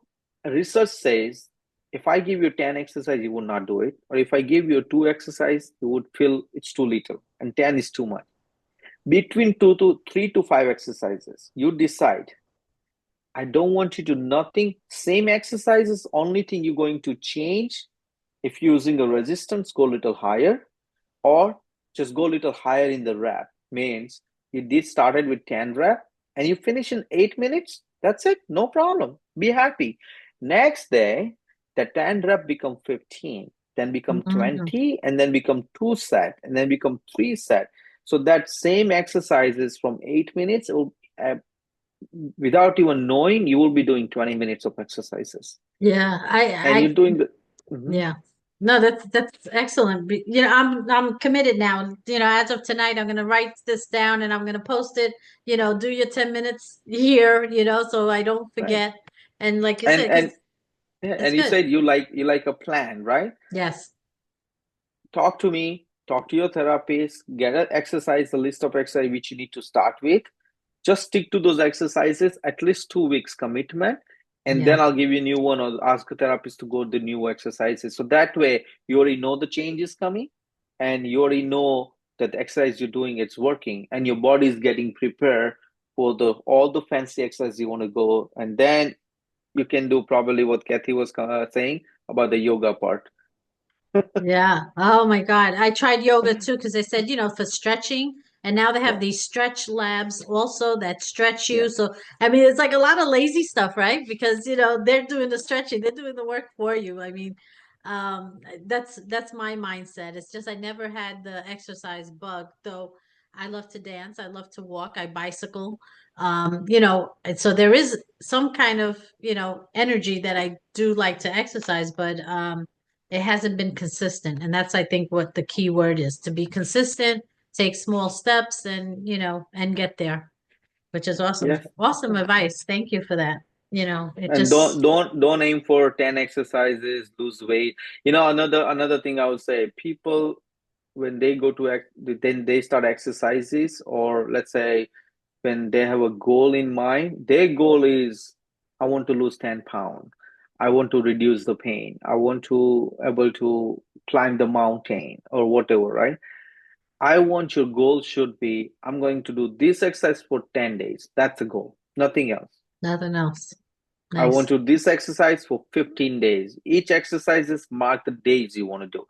research says if I give you 10 exercise, you would not do it. Or if I give you two exercise, you would feel it's too little. And 10 is too much. Between 3 to 5 exercises, you decide. I don't want you to do nothing. Same exercises, only thing you're going to change. If you're using a resistance, go a little higher, or just go a little higher in the rep. Means you did started with 10 rep and you finish in 8 minutes. That's it. No problem. Be happy. Next day, the 10 rep become 15, then become Mhm. 20, and then become 2 set, and then become 3 set. So that same exercises from 8 minutes, without even knowing, you will be doing 20 minutes of exercises. Yeah, And you're doing the yeah. No, that's excellent. You know, I'm committed now. You know, as of tonight, I'm gonna write this down and I'm gonna post it. You know, do your 10 minutes here. You know, so I don't right. forget. And like you And said, because and yeah, it's and you good. said you like a plan, right? Yes. Talk to me, talk to your therapist, get an exercise, a list of exercise which you need to start with. Just stick to those exercises, at least 2 weeks commitment, and Yeah. then I'll give you a new one or ask a therapist to go to the new exercises. So that way you already know the change is coming and you already know that the exercise you're doing it's working and your body is getting prepared for the all the fancy exercise you want to go. And then you can do probably what Kathy was saying about the yoga part. Yeah. Oh my God. I tried yoga too because they said, you know, for stretching. And now they have Yeah, these stretch labs also that stretch yeah, you. So, I mean, it's like a lot of lazy stuff, right? Because, you know, they're doing the stretching, they're doing the work for you. I mean, that's my mindset. It's just I never had the exercise bug, though I love to dance, I love to walk, I bicycle. You know, and so there is some kind of, you know, energy that I do like to exercise, but it hasn't been consistent. And that's, I think, what the key word is, to be consistent, take small steps and, you know, and get there, which is awesome. yeah. Awesome advice. Thank you for that. You know, it And just, don't aim for 10 exercises, lose weight. You know, another thing I would say, people when they go to then they start exercises, or let's say when they have a goal in mind, their goal is I want to lose 10 pounds. I want to reduce the pain. I want to able to climb the mountain or whatever, right? I want your goal should be I'm going to do this exercise for 10 days. That's a goal, nothing else. nothing else. I want Nice. to do this exercise for 15 days. Each exercise is mark the days you want to do.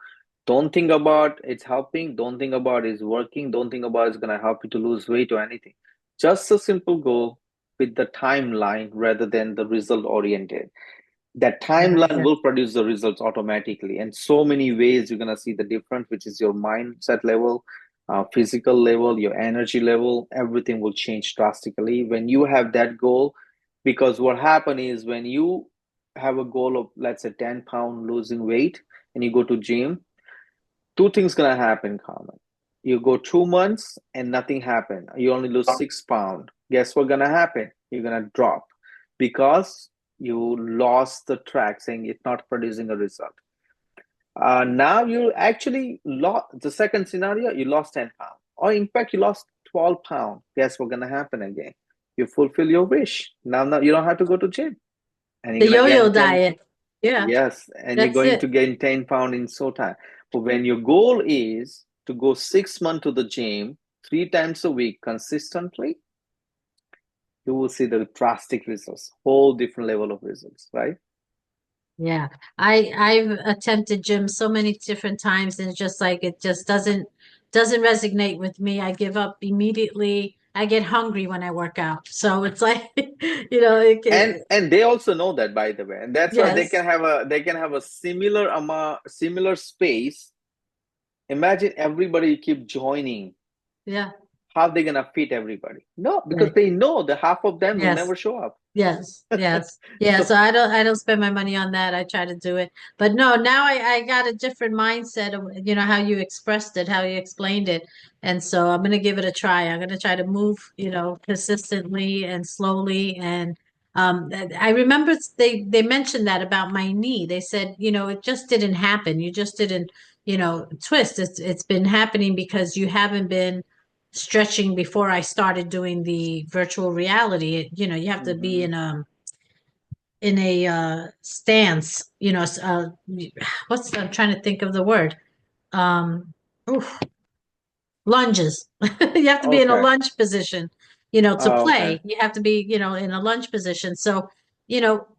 Don't think about it's helping. Don't think about it's working. Don't think about it's going to help you to lose weight or anything. Just a simple goal with the timeline rather than the result oriented. That Very timeline good. will produce the results automatically. And so many ways you're going to see the difference, which is your mindset level, physical level, your energy level, everything will change drastically when you have that goal. Because what happens is when you have a goal of, let's say, 10 pound losing weight and you go to gym, two things gonna happen common. You go 2 months and nothing happened. You only lose 6 pound. Guess what gonna happen? You're gonna drop because you lost the track saying it's not producing a result. Now you actually lost the second scenario, you lost 10 pounds. Or in fact, you lost 12 pounds. Guess what's gonna happen again? You fulfill your wish. Now you don't have to go to gym. And you're The gonna yo-yo gain 10. diet. Yeah, Yes, and you're that's going it. to gain 10 pounds in so time. But when your goal is to go 6 months to the gym 3 times a week consistently, you will see the drastic results, whole different level of results, right? Yeah. I've attempted gym so many different times and it's just like it just doesn't resonate with me. I give up immediately. I get hungry when I work out. So it's like, you know, And they also know that, by the way, and that's why they yes. can have a similar amount, similar space. Imagine everybody keep joining. Yeah. How they gonna fit everybody? No, because Right. they know that half of them will Yes. never show up. Yes, yes. Yeah, so So, I don't spend my money on that. I try to do it. But no, now I got a different mindset of, how you expressed it, how you explained it. And so I'm gonna give it a try. I'm gonna try to move, consistently and slowly. And I remember they mentioned that about my knee. They said, it just didn't happen. You just didn't, twist. It's been happening because you haven't been stretching before I started doing the virtual reality. You have to be mhm. in a stance, what's I'm trying to think of the word. Um oof, lunges. You have to be in a Okay. lunge position, to Okay. play. You have to be, in a lunge position. So,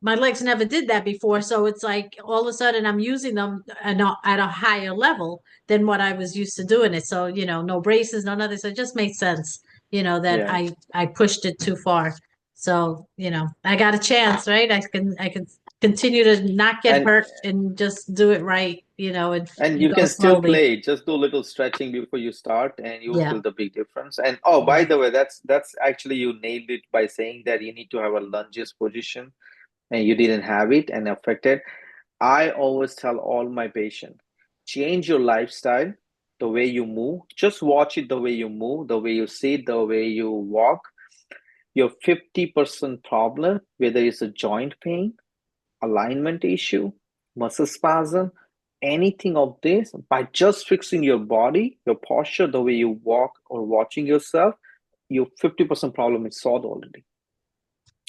my legs never did that before. So it's like all of a sudden I'm using them at a higher level than what I was used to doing it. So, no braces, no nothing. So it just made sense, that Yeah. I pushed it too far. So, I got a chance, right? I can continue to not get And hurt and just do it right, and you go can still slowly. play. Just do a little stretching before you start, and you will Yeah. feel the big difference. And oh, by Yeah. the way, that's actually you nailed it by saying that you need to have a lunges position, and you didn't have it and affected. I always tell all my patients, change your lifestyle, the way you move. Just watch it the way you move, the way you sit, the way you walk. Your 50% problem, whether it's a joint pain, alignment issue, muscle spasm, anything of this, by just fixing your body, your posture, the way you walk or watching yourself, your 50% problem is solved already.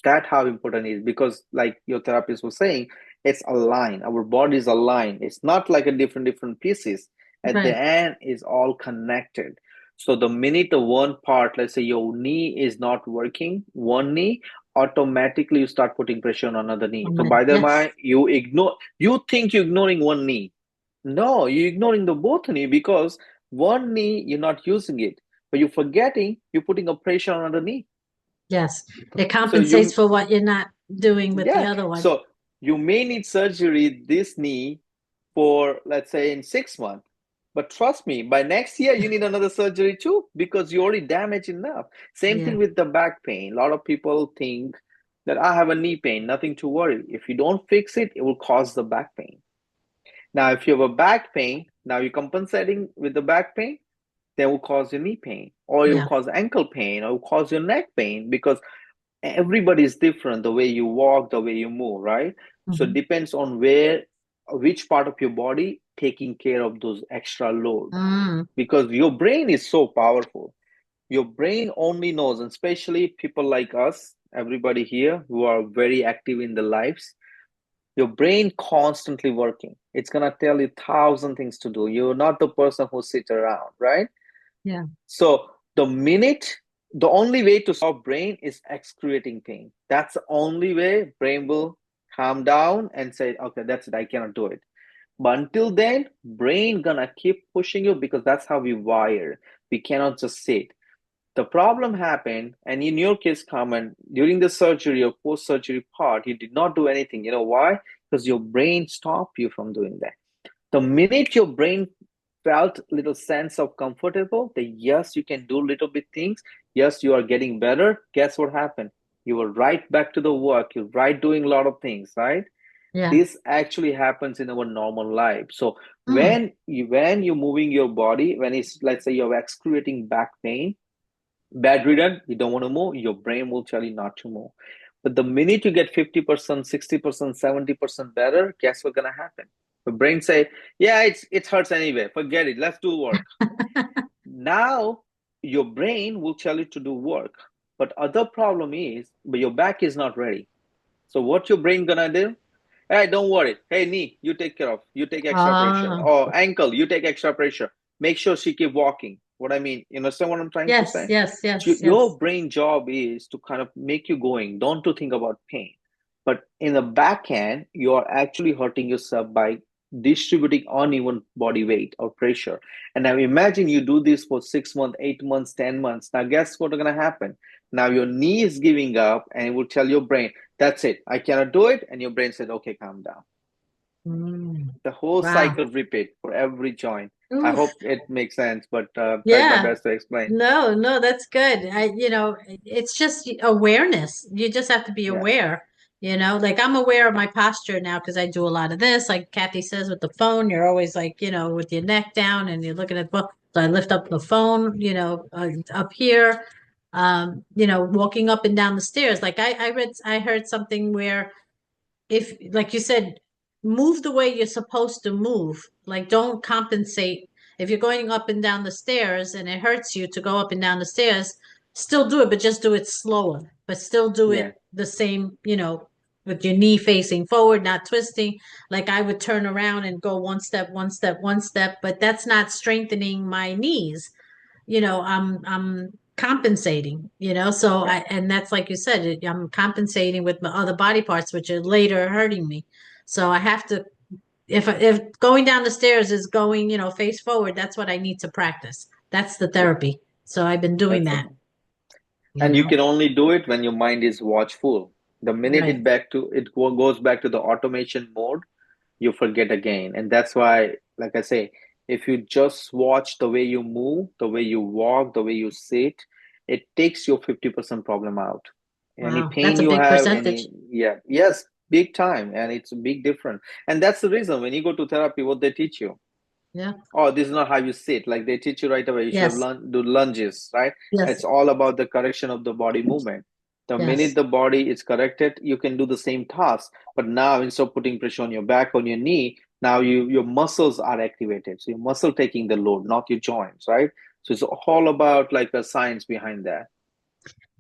That how important it is, because like your therapist was saying, it's aligned. Our body is aligned. It's not like a different pieces. At the Right. end is all connected. So the minute the one part, let's say your knee is not working, one knee, automatically you start putting pressure on another knee. So by the Yes. mind you think you're ignoring one knee. No, you're ignoring the both knee, because one knee you're not using it, but you're forgetting you're putting a pressure on another knee. Yes. It So compensates you for what you're not doing with the Yeah, other one. so you may need surgery this knee for, let's say, in 6 months. But trust me, by next year, you need another surgery too, because you already damaged enough. Same Yeah. thing with the back pain. A lot of people think that I have a knee pain, nothing to worry. If you don't fix it, it will cause the back pain. Now, if you have a back pain, now you're compensating with the back pain, that will cause your knee pain, or it will Yeah. cause ankle pain, or it will cause your neck pain, because everybody is different, the way you walk, the way you move, right? So it Mhm. depends on which part of your body taking care of those extra load, Mm. because your brain is so powerful. Your brain only knows, and especially people like us, everybody here who are very active in their lives, your brain constantly working. It's gonna tell you thousand things to do. You're not the person who sits around, right? Yeah. So the only way to stop brain is excruciating pain. That's the only way brain will calm down and say, okay, that's it, I cannot do it. But until then, brain gonna keep pushing you, because that's how we wire. We cannot just sit. The problem happened, and in your case, Carmen, during the surgery or post-surgery part, you did not do anything. You know why? Because your brain stopped you from doing that. The minute your brain felt little sense of comfortable, that yes, you can do little bit things, yes, you are getting better, guess what happened? You were right back to the work, you're right doing a lot of things, right? Yeah. This actually happens in our normal life. So Mm. when you're moving your body, when it's, let's say, you're excruciating back pain, bedridden, you don't want to move, your brain will tell you not to move. But the minute you get 50%, 60%, 70% better, guess what's gonna happen? The brain say, yeah, it hurts anyway. Forget it. Let's do work. Now your brain will tell you to do work. But other problem is, but your back is not ready. So what your brain gonna do? Hey, don't worry. Hey, knee, you take care of. You take extra pressure. Ah. Or ankle, you take extra pressure. Make sure she keep walking. What I mean, you understand what I'm trying to Yes, say? yes, yes, Your yes. brain job is to kind of make you going, don't to think about pain. But in the back end, you are actually hurting yourself by distributing uneven body weight or pressure. And now imagine you do this for 6 months, 8 months, 10 months. Now guess what's gonna happen? Now your knee is giving up, and it will tell your brain, that's it, I cannot do it. And your brain said, okay, calm down. Mm. The whole Wow. cycle repeat for every joint. I Oof. hope it makes sense, but tried my Yeah. best to explain. No, no, that's good. It's just awareness. You just have to be Yeah, aware, like I'm aware of my posture now because I do a lot of this. Like Kathy says with the phone, you're always like, with your neck down and you're looking at the book. So I lift up the phone, up here, walking up and down the stairs. Like I heard something where if like you said, move the way you're supposed to move. Like don't compensate. If you're going up and down the stairs and it hurts you to go up and down the stairs, still do it, but just do it slower. But still do yeah, it the same, with your knee facing forward, not twisting. Like I would turn around and go one step, one step, one step, but that's not strengthening my knees. I'm compensating, so yeah. and that's like you said, I'm compensating with my other body parts, which are later hurting me. So I have to, if going down the stairs is going, face forward, that's what I need to practice. That's the Yeah, therapy. So I've been doing that's it. that, you And you know. can only do it when your mind is watchful. The minute Right. goes back to the automation mode, you forget again. And that's why, like I say, if you just watch the way you move, the way you walk, the way you sit, it takes your 50% problem out. Any Wow. That's pain a you big have, percentage. yeah, yes, big time. And it's a big difference. And that's the reason when you go to therapy, what they teach you. Yeah. Oh, this is not how you sit. Like they teach you right away. You should Yes. do lunges, right? Yes. It's all about the correction of the body movement. The minute Yes. the body is corrected, you can do the same task. But now instead of putting pressure on your back, on your knee, now your muscles are activated. So your muscle taking the load, not your joints, right? So it's all about like a science behind that.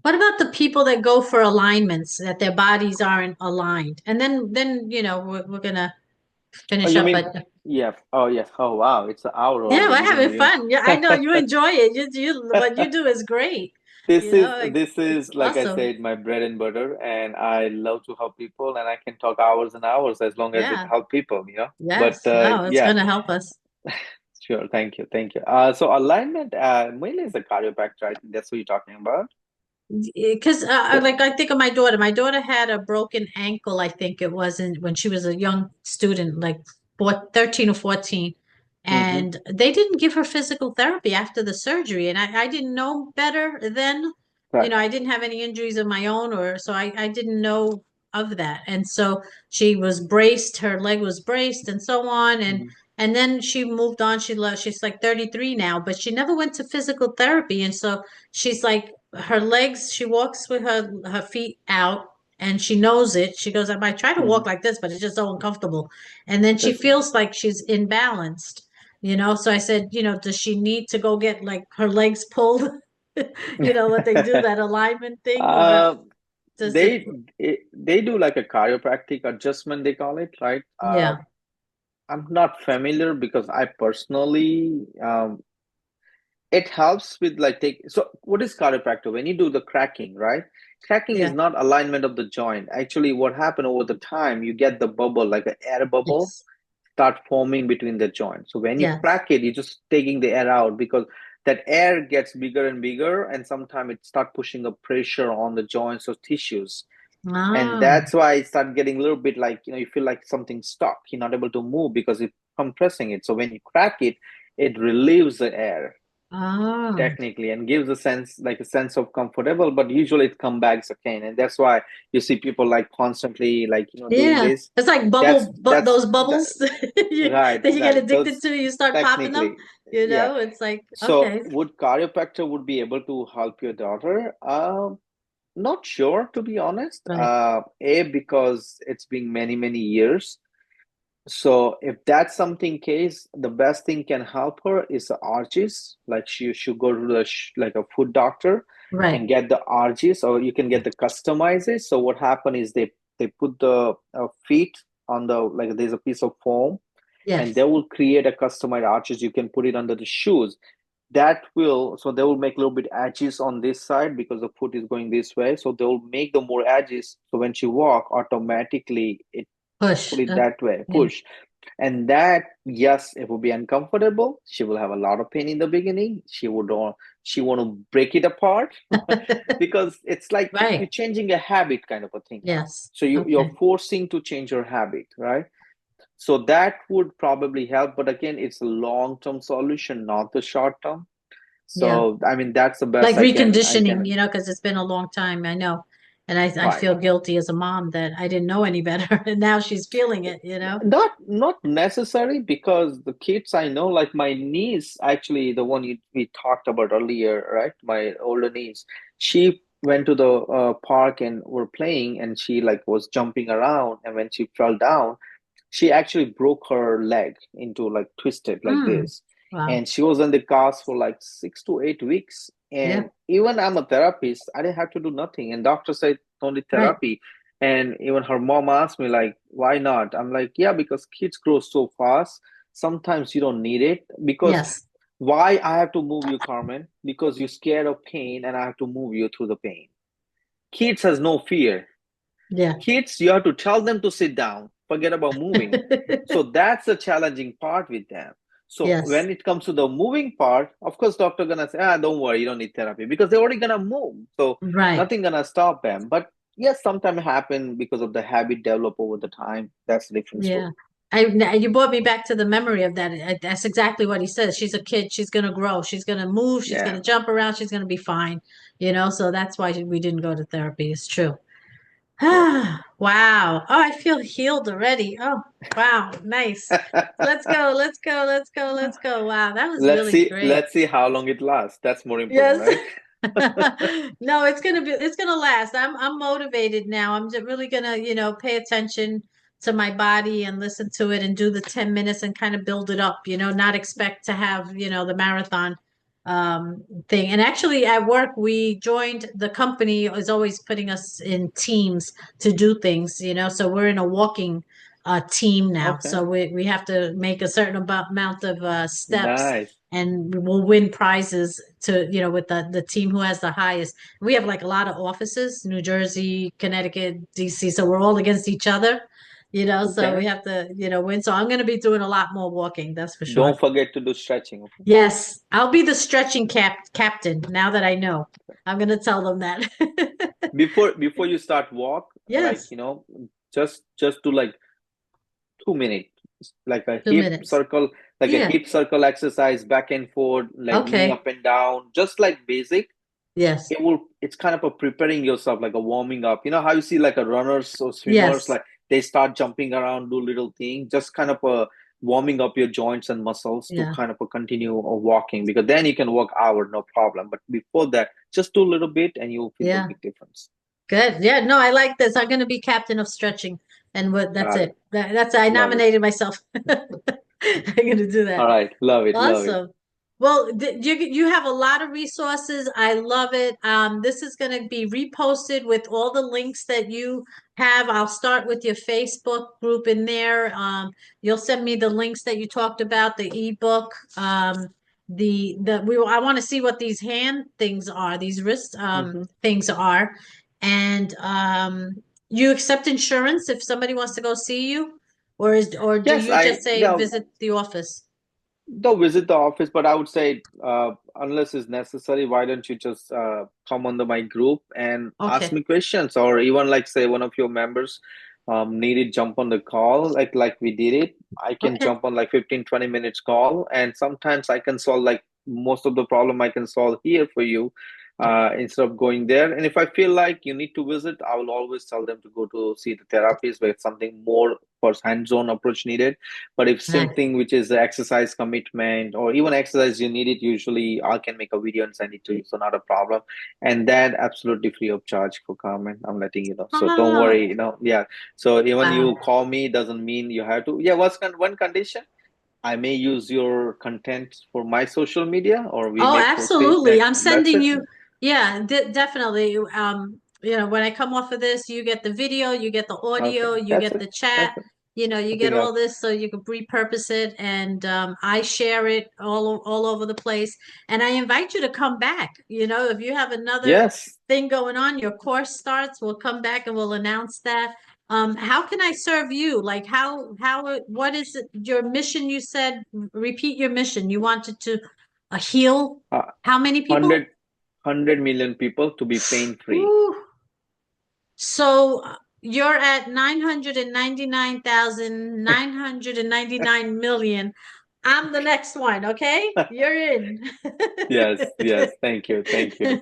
What about the people that go for alignments that their bodies aren't aligned? And then we're gonna Oh, finish you up, mean, but yeah. Oh, yeah. Oh, wow. It's an hour yeah, we're already. You know, having you. fun. Yeah, I know you enjoy it. What you do is great. Like, This it's is like I awesome. said, my bread and butter, and I love to help people, and I can talk hours and hours as long as it Yeah. help people, you know. But Yes. No, it's yeah, gonna help us. sure, thank you, thank you. So alignment, mainly is a chiropractor. I think that's what you're talking about. Because like I think of my daughter. My daughter had a broken ankle, I think it was when she was a young student, like 13 or 14. Mm-hmm. And they didn't give her physical therapy after the surgery. And I didn't know better then. Right. I didn't have any injuries of my own, or so I didn't know of that. And so she was braced, her leg was braced and so on. Mm-hmm. And then she moved on. She's like 33 now, but she never went to physical therapy. And so she's like her legs, she walks with her feet out and she knows it. She goes, I might try to Mm-hmm. walk like this, but it's just so uncomfortable. And then she That's feels like she's imbalanced, So I said, does she need to go get like her legs pulled? What they do, that alignment thing, or uh, does it? they do like a chiropractic adjustment, they call it, right? Yeah, I'm not familiar because I personally it helps with like take so what is chiropractor when you do the cracking, right? Cracking is yeah, not alignment of the joint. Actually what happened over the time, you get the bubble like an air bubble yes, start forming between the joints. So when you yes. crack it, you're just taking the air out because that air gets bigger and bigger and sometimes it start pushing a pressure on the joints or tissues, and Ah, that's why it start getting a little bit like, you feel like something stuck, you're not able to move because it's compressing it. So when you crack it, it relieves the air ah. technically and gives a sense like a sense of comfortable, but usually it comes back again, and that's why you see people like constantly like doing Yeah, this. it's like those That bubbles right, that you get right, addicted those to. You start popping them. technically, yeah. It's like, So okay, would chiropractor would be able to help your daughter? Not sure, to be honest. right. Because it's been many years. So if that's something case, the best thing can help her is the arches. Like she should go to the like a foot doctor Right. and get the arches, or you can get the customizes. So what happen is they put the feet on the like there's a piece of foam, and Yes. they will create a customized arches. You can put it under the shoes. That will so they will make a little bit edges on this side because the foot is going this way. So they will make the more edges. So when she walk, automatically it put Push. it that way, Yeah. push. And that, yes, it will be uncomfortable. She will have a lot of pain in the beginning. She want to break it apart because it's like you're Right. changing a habit kind of a thing now. Yes. So you're Okay. forcing to change your habit, right? So that would probably help, but again, it's a long-term solution, not the short-term. Yeah. So I mean, that's the Like best I reconditioning, can. because it's been a long time, I know. And I Right. feel guilty as a mom that I didn't know any better. And now she's feeling it. Not necessary, because the kids I know, like my niece, actually the one we talked about earlier, right? My older niece, she went to the park and were playing, and she like was jumping around, and when she fell down, she actually broke her leg into like twisted like Mm. this. Wow. And she was in the cast for like 6 to 8 weeks. Yeah. And even I'm a therapist, I didn't have to do nothing. And doctor said only Right. therapy. And even her mom asked me, like, why not? I'm like, yeah, because kids grow so fast. Sometimes you don't need it. Because Yes. why I have to move you, Carmen? Because you're scared of pain and I have to move you through the pain. Kids has no fear. Yeah. Kids, you have to tell them to sit down, forget about moving. So that's the challenging part with them. So Yes. when it comes to the moving part, of course, doctor gonna say, don't worry, you don't need therapy, because they're already gonna move. So Right. nothing gonna stop them. But yes, sometimes happen because of the habit develop over the time. That's a different Yeah. story. You brought me back to the memory of that. That's exactly what he says. She's a kid. She's going to grow. She's going to move. She's going Yeah. to jump around. She's going to be fine. So that's why we didn't go to therapy. It's true. Yep. Wow. Oh, I feel healed already. Oh, wow. Nice. Let's go. Let's go. Let's go. Let's go. Wow. That was Let's really see. great. Let's see how long it lasts. That's more important, Yes. right? No, it's gonna last. I'm motivated now. I'm just really gonna, pay attention to my body and listen to it and do the 10 minutes and kind of build it up, not expect to have, the marathon thing. And actually at work we joined the company is always putting us in teams to do things, so we're in a walking team now. Okay. So we have to make a certain amount of steps Nice. and we will win prizes to with the team who has the highest. We have like a lot of offices, New Jersey, Connecticut, DC, so we're all against each other, so we Okay. have to win. So I'm going to be doing a lot more walking, that's for sure. Don't forget to do stretching. Okay. Yes, I'll be the stretching captain now that I know. I'm going to tell them that. Before you start walk, like Yes, just do like 2 minutes, like a 2 minutes. Yeah. hip circle exercise, back and forth, like knee Okay. up and down, just like basic. Yes. It's kind of a preparing yourself, like a warming up. You know how you see like a runners or swimmers, Yes. like they start jumping around, do little thing, just kind of a warming up your joints and muscles to Yeah. kind of a continue walking, because then you can walk hour, no problem. But before that, just do a little bit and you'll feel the Yeah. big difference. Good. Yeah, no, I like this. I'm going to be captain of stretching. And that's Got it. it. I Love it. nominated myself. I'm going to do All that. right. Love it. Love it. Awesome. Well, you have a lot of resources. I love it. This is going to be reposted with all the links that you have. I'll start with your Facebook group in there. You'll send me the links that you talked about, the ebook. I want to see what these hand things are, these wrist Mhm. things are, and you accept insurance if somebody wants to go see you, or do Yes, you just I say no, visit the office? don't visit the office, but I would say, unless it's necessary, why don't you just come under my group and ask Okay. me questions, or even like say one of your members needed jump on the call, like we did it. I can Okay. jump on like 15-20 minutes call, and sometimes I can solve like most of the problem I can solve here for you, instead of going there. And if I feel like you need to visit, I will always tell them to go to see the therapist where it's something more for hands-on approach needed. But if Nice. something which is exercise commitment or even exercise you need it, usually I can make a video and send it to you, so not a problem. And that absolutely free of charge for Carmen. I'm letting you know. So don't Oh, worry, yeah. So even wow. you call me doesn't mean you have to. Yeah, what's one condition? I may use your content for my social media, or we Oh, may post it, absolutely. and I'm that's sending it. you, yeah, definitely. When I come off of this, you get the video, you get the Okay, audio, you that's get it. the chat, That's it. you get Nothing all else. this so you can repurpose it and I share it all over the place. And I invite you to come back. If you have another Yes. thing going on, your course starts, we'll come back and we'll announce that. How can I serve you? Like what is it, your mission? You said, repeat your mission. You wanted to heal Uh, how many people? 100 million people to be pain free. Ooh. So you're at 999,999 million. I'm the next one, okay? You're in. Yes, yes. Thank you. Thank you.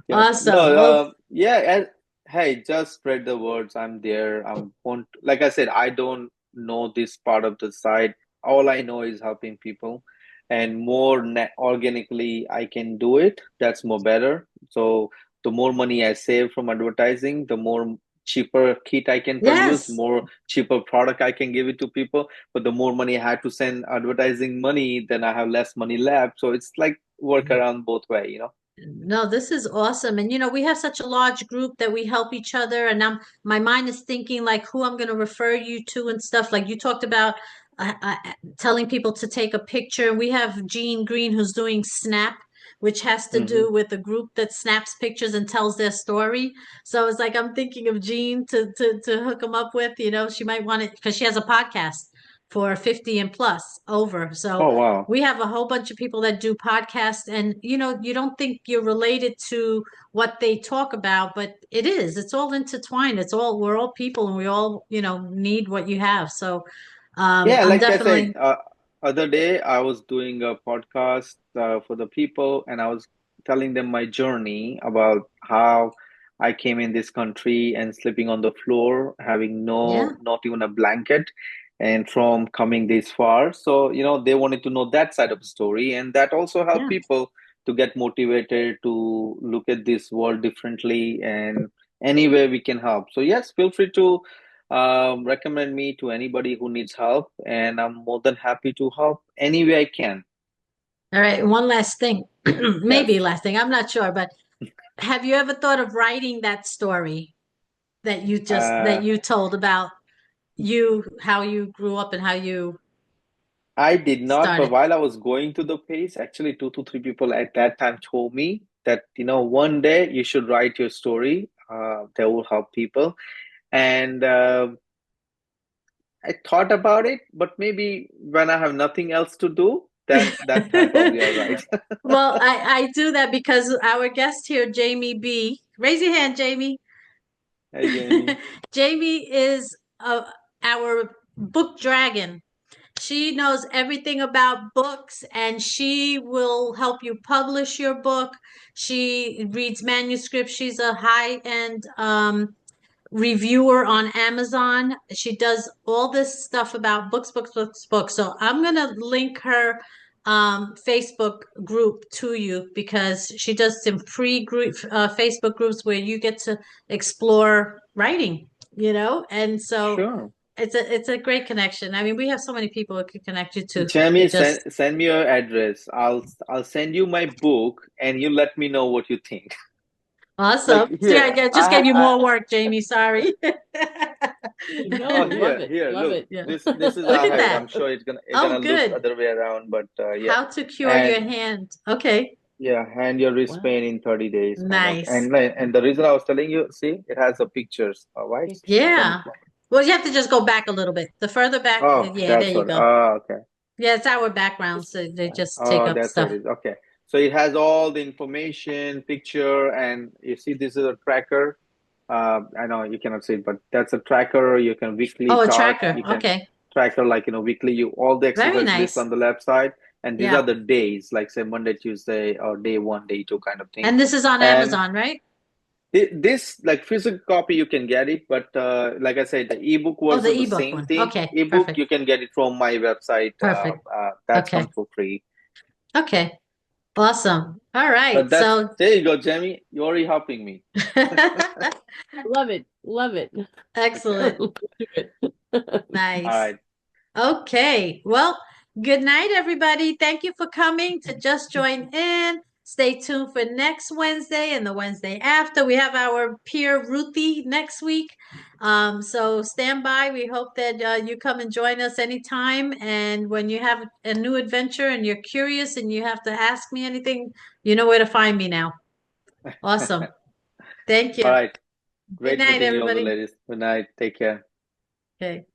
Yeah. Awesome. No, Well, yeah, and hey, just spread the words. I'm there. I'm want like I said, I don't know this part of the site. All I know is helping people, and more organically I can do it. That's more better. So the more money I save from advertising, the more cheaper kit I can produce, yes. more cheaper product I can give it to people. But the more money I had to send advertising money, then I have less money left. So it's like work around both way, you know? No, this is awesome. And we have such a large group that we help each other. And my mind is thinking like who I'm going to refer you to and stuff. Like you talked about telling people to take a picture. We have Jean Green who's doing Snap, which has to Hmm. do with a group that snaps pictures and tells their story. So it's like I'm thinking of Jean to hook them up with. She might want it because she has a podcast for 50 and plus over. So Oh, wow. we have a whole bunch of people that do podcasts, and you don't think you're related to what they talk about, but it's all intertwined. We're all people, and we all need what you have. So Yeah, I'm like I said, definitely. other day I was doing a podcast for the people, and I was telling them my journey about how I came in this country and sleeping on the floor, having Yeah, not even a blanket, and from coming this far. So, they wanted to know that side of the story, and that also helped yeah. people to get motivated to look at this world differently, and any way we can help. So, yes, feel free to recommend me to anybody who needs help, and I'm more than happy to help any way I can. All right, one last thing. Maybe Yes. last thing, I'm not sure, but have you ever thought of writing that story that Uh, you told about how you grew up and how you I did not, but started? while I was going to the page, actually, two to three people at that time told me that, one day you should write your story. That will help people. And I thought about it, but maybe when I have nothing else to do, that time probably I'll write. Well, I do that because our guest here, Jamie B. Raise your hand, Jamie. Hey, Jamie. Jamie is our book dragon. She knows everything about books and she will help you publish your book. She reads manuscripts. She's a high-end reviewer on Amazon. She does all this stuff about books, books, books, books. So I'm gonna link her Facebook group to you because she does some free group Facebook groups where you get to explore writing, and so Sure. it's a great connection. I mean, we have so many people it could connect you to. Jamie, It just send me your address. I'll send you my book, and you let me know what you think. Like awesome. See, here, I just gave you I more work, Jamie. Sorry. oh, Love here, it. here. Love Look, it. Yeah. this is Look I at have it. I'm that. sure it's gonna Oh, look good. other way around, but yeah. How to cure your And hand. Okay. yeah, and your wrist Wow. pain in 30 days, kind of. Nice. And the reason I was telling you, see, it has the pictures. All right, send it. Yeah. Well, you have to just go back a little bit. The further back, Oh, yeah, there that's you what. go. Oh, okay. Yeah, it's our background, so they just take Oh, up that's what stuff. it is. Okay. So it has all the information, picture, and you see this is a tracker. I know you cannot see it, but that's a tracker. You can weekly Oh, a chart. tracker. You can Okay. tracker like weekly. You all the Very exercise list nice. on the left side, and these are Yeah. the days, like say Monday, Tuesday, or day one, day two kind of thing. And this is on And Amazon, right? this like physical copy you can get it, but like I said, the ebook Oh, the version the ebook same one. thing. Okay. Ebook Perfect. you can get it from my website. Perfect. That's Okay. come for free. Okay. Awesome. All But right. that's So there you go, Jamie. You're already helping me. Love it. Love it. Okay. excellent. Do it. All Nice. right. Okay. Well, good night, everybody. Thank you for coming to just join in. Stay tuned for next Wednesday and the Wednesday after. We have our peer Ruthie next week. So stand by. We hope that you come and join us anytime. And when you have a new adventure and you're curious and you have to ask me anything, you know where to find me now. Awesome. Thank All you. right. Good Great night, meeting you all, the everybody. ladies. Good night. Take care. Okay.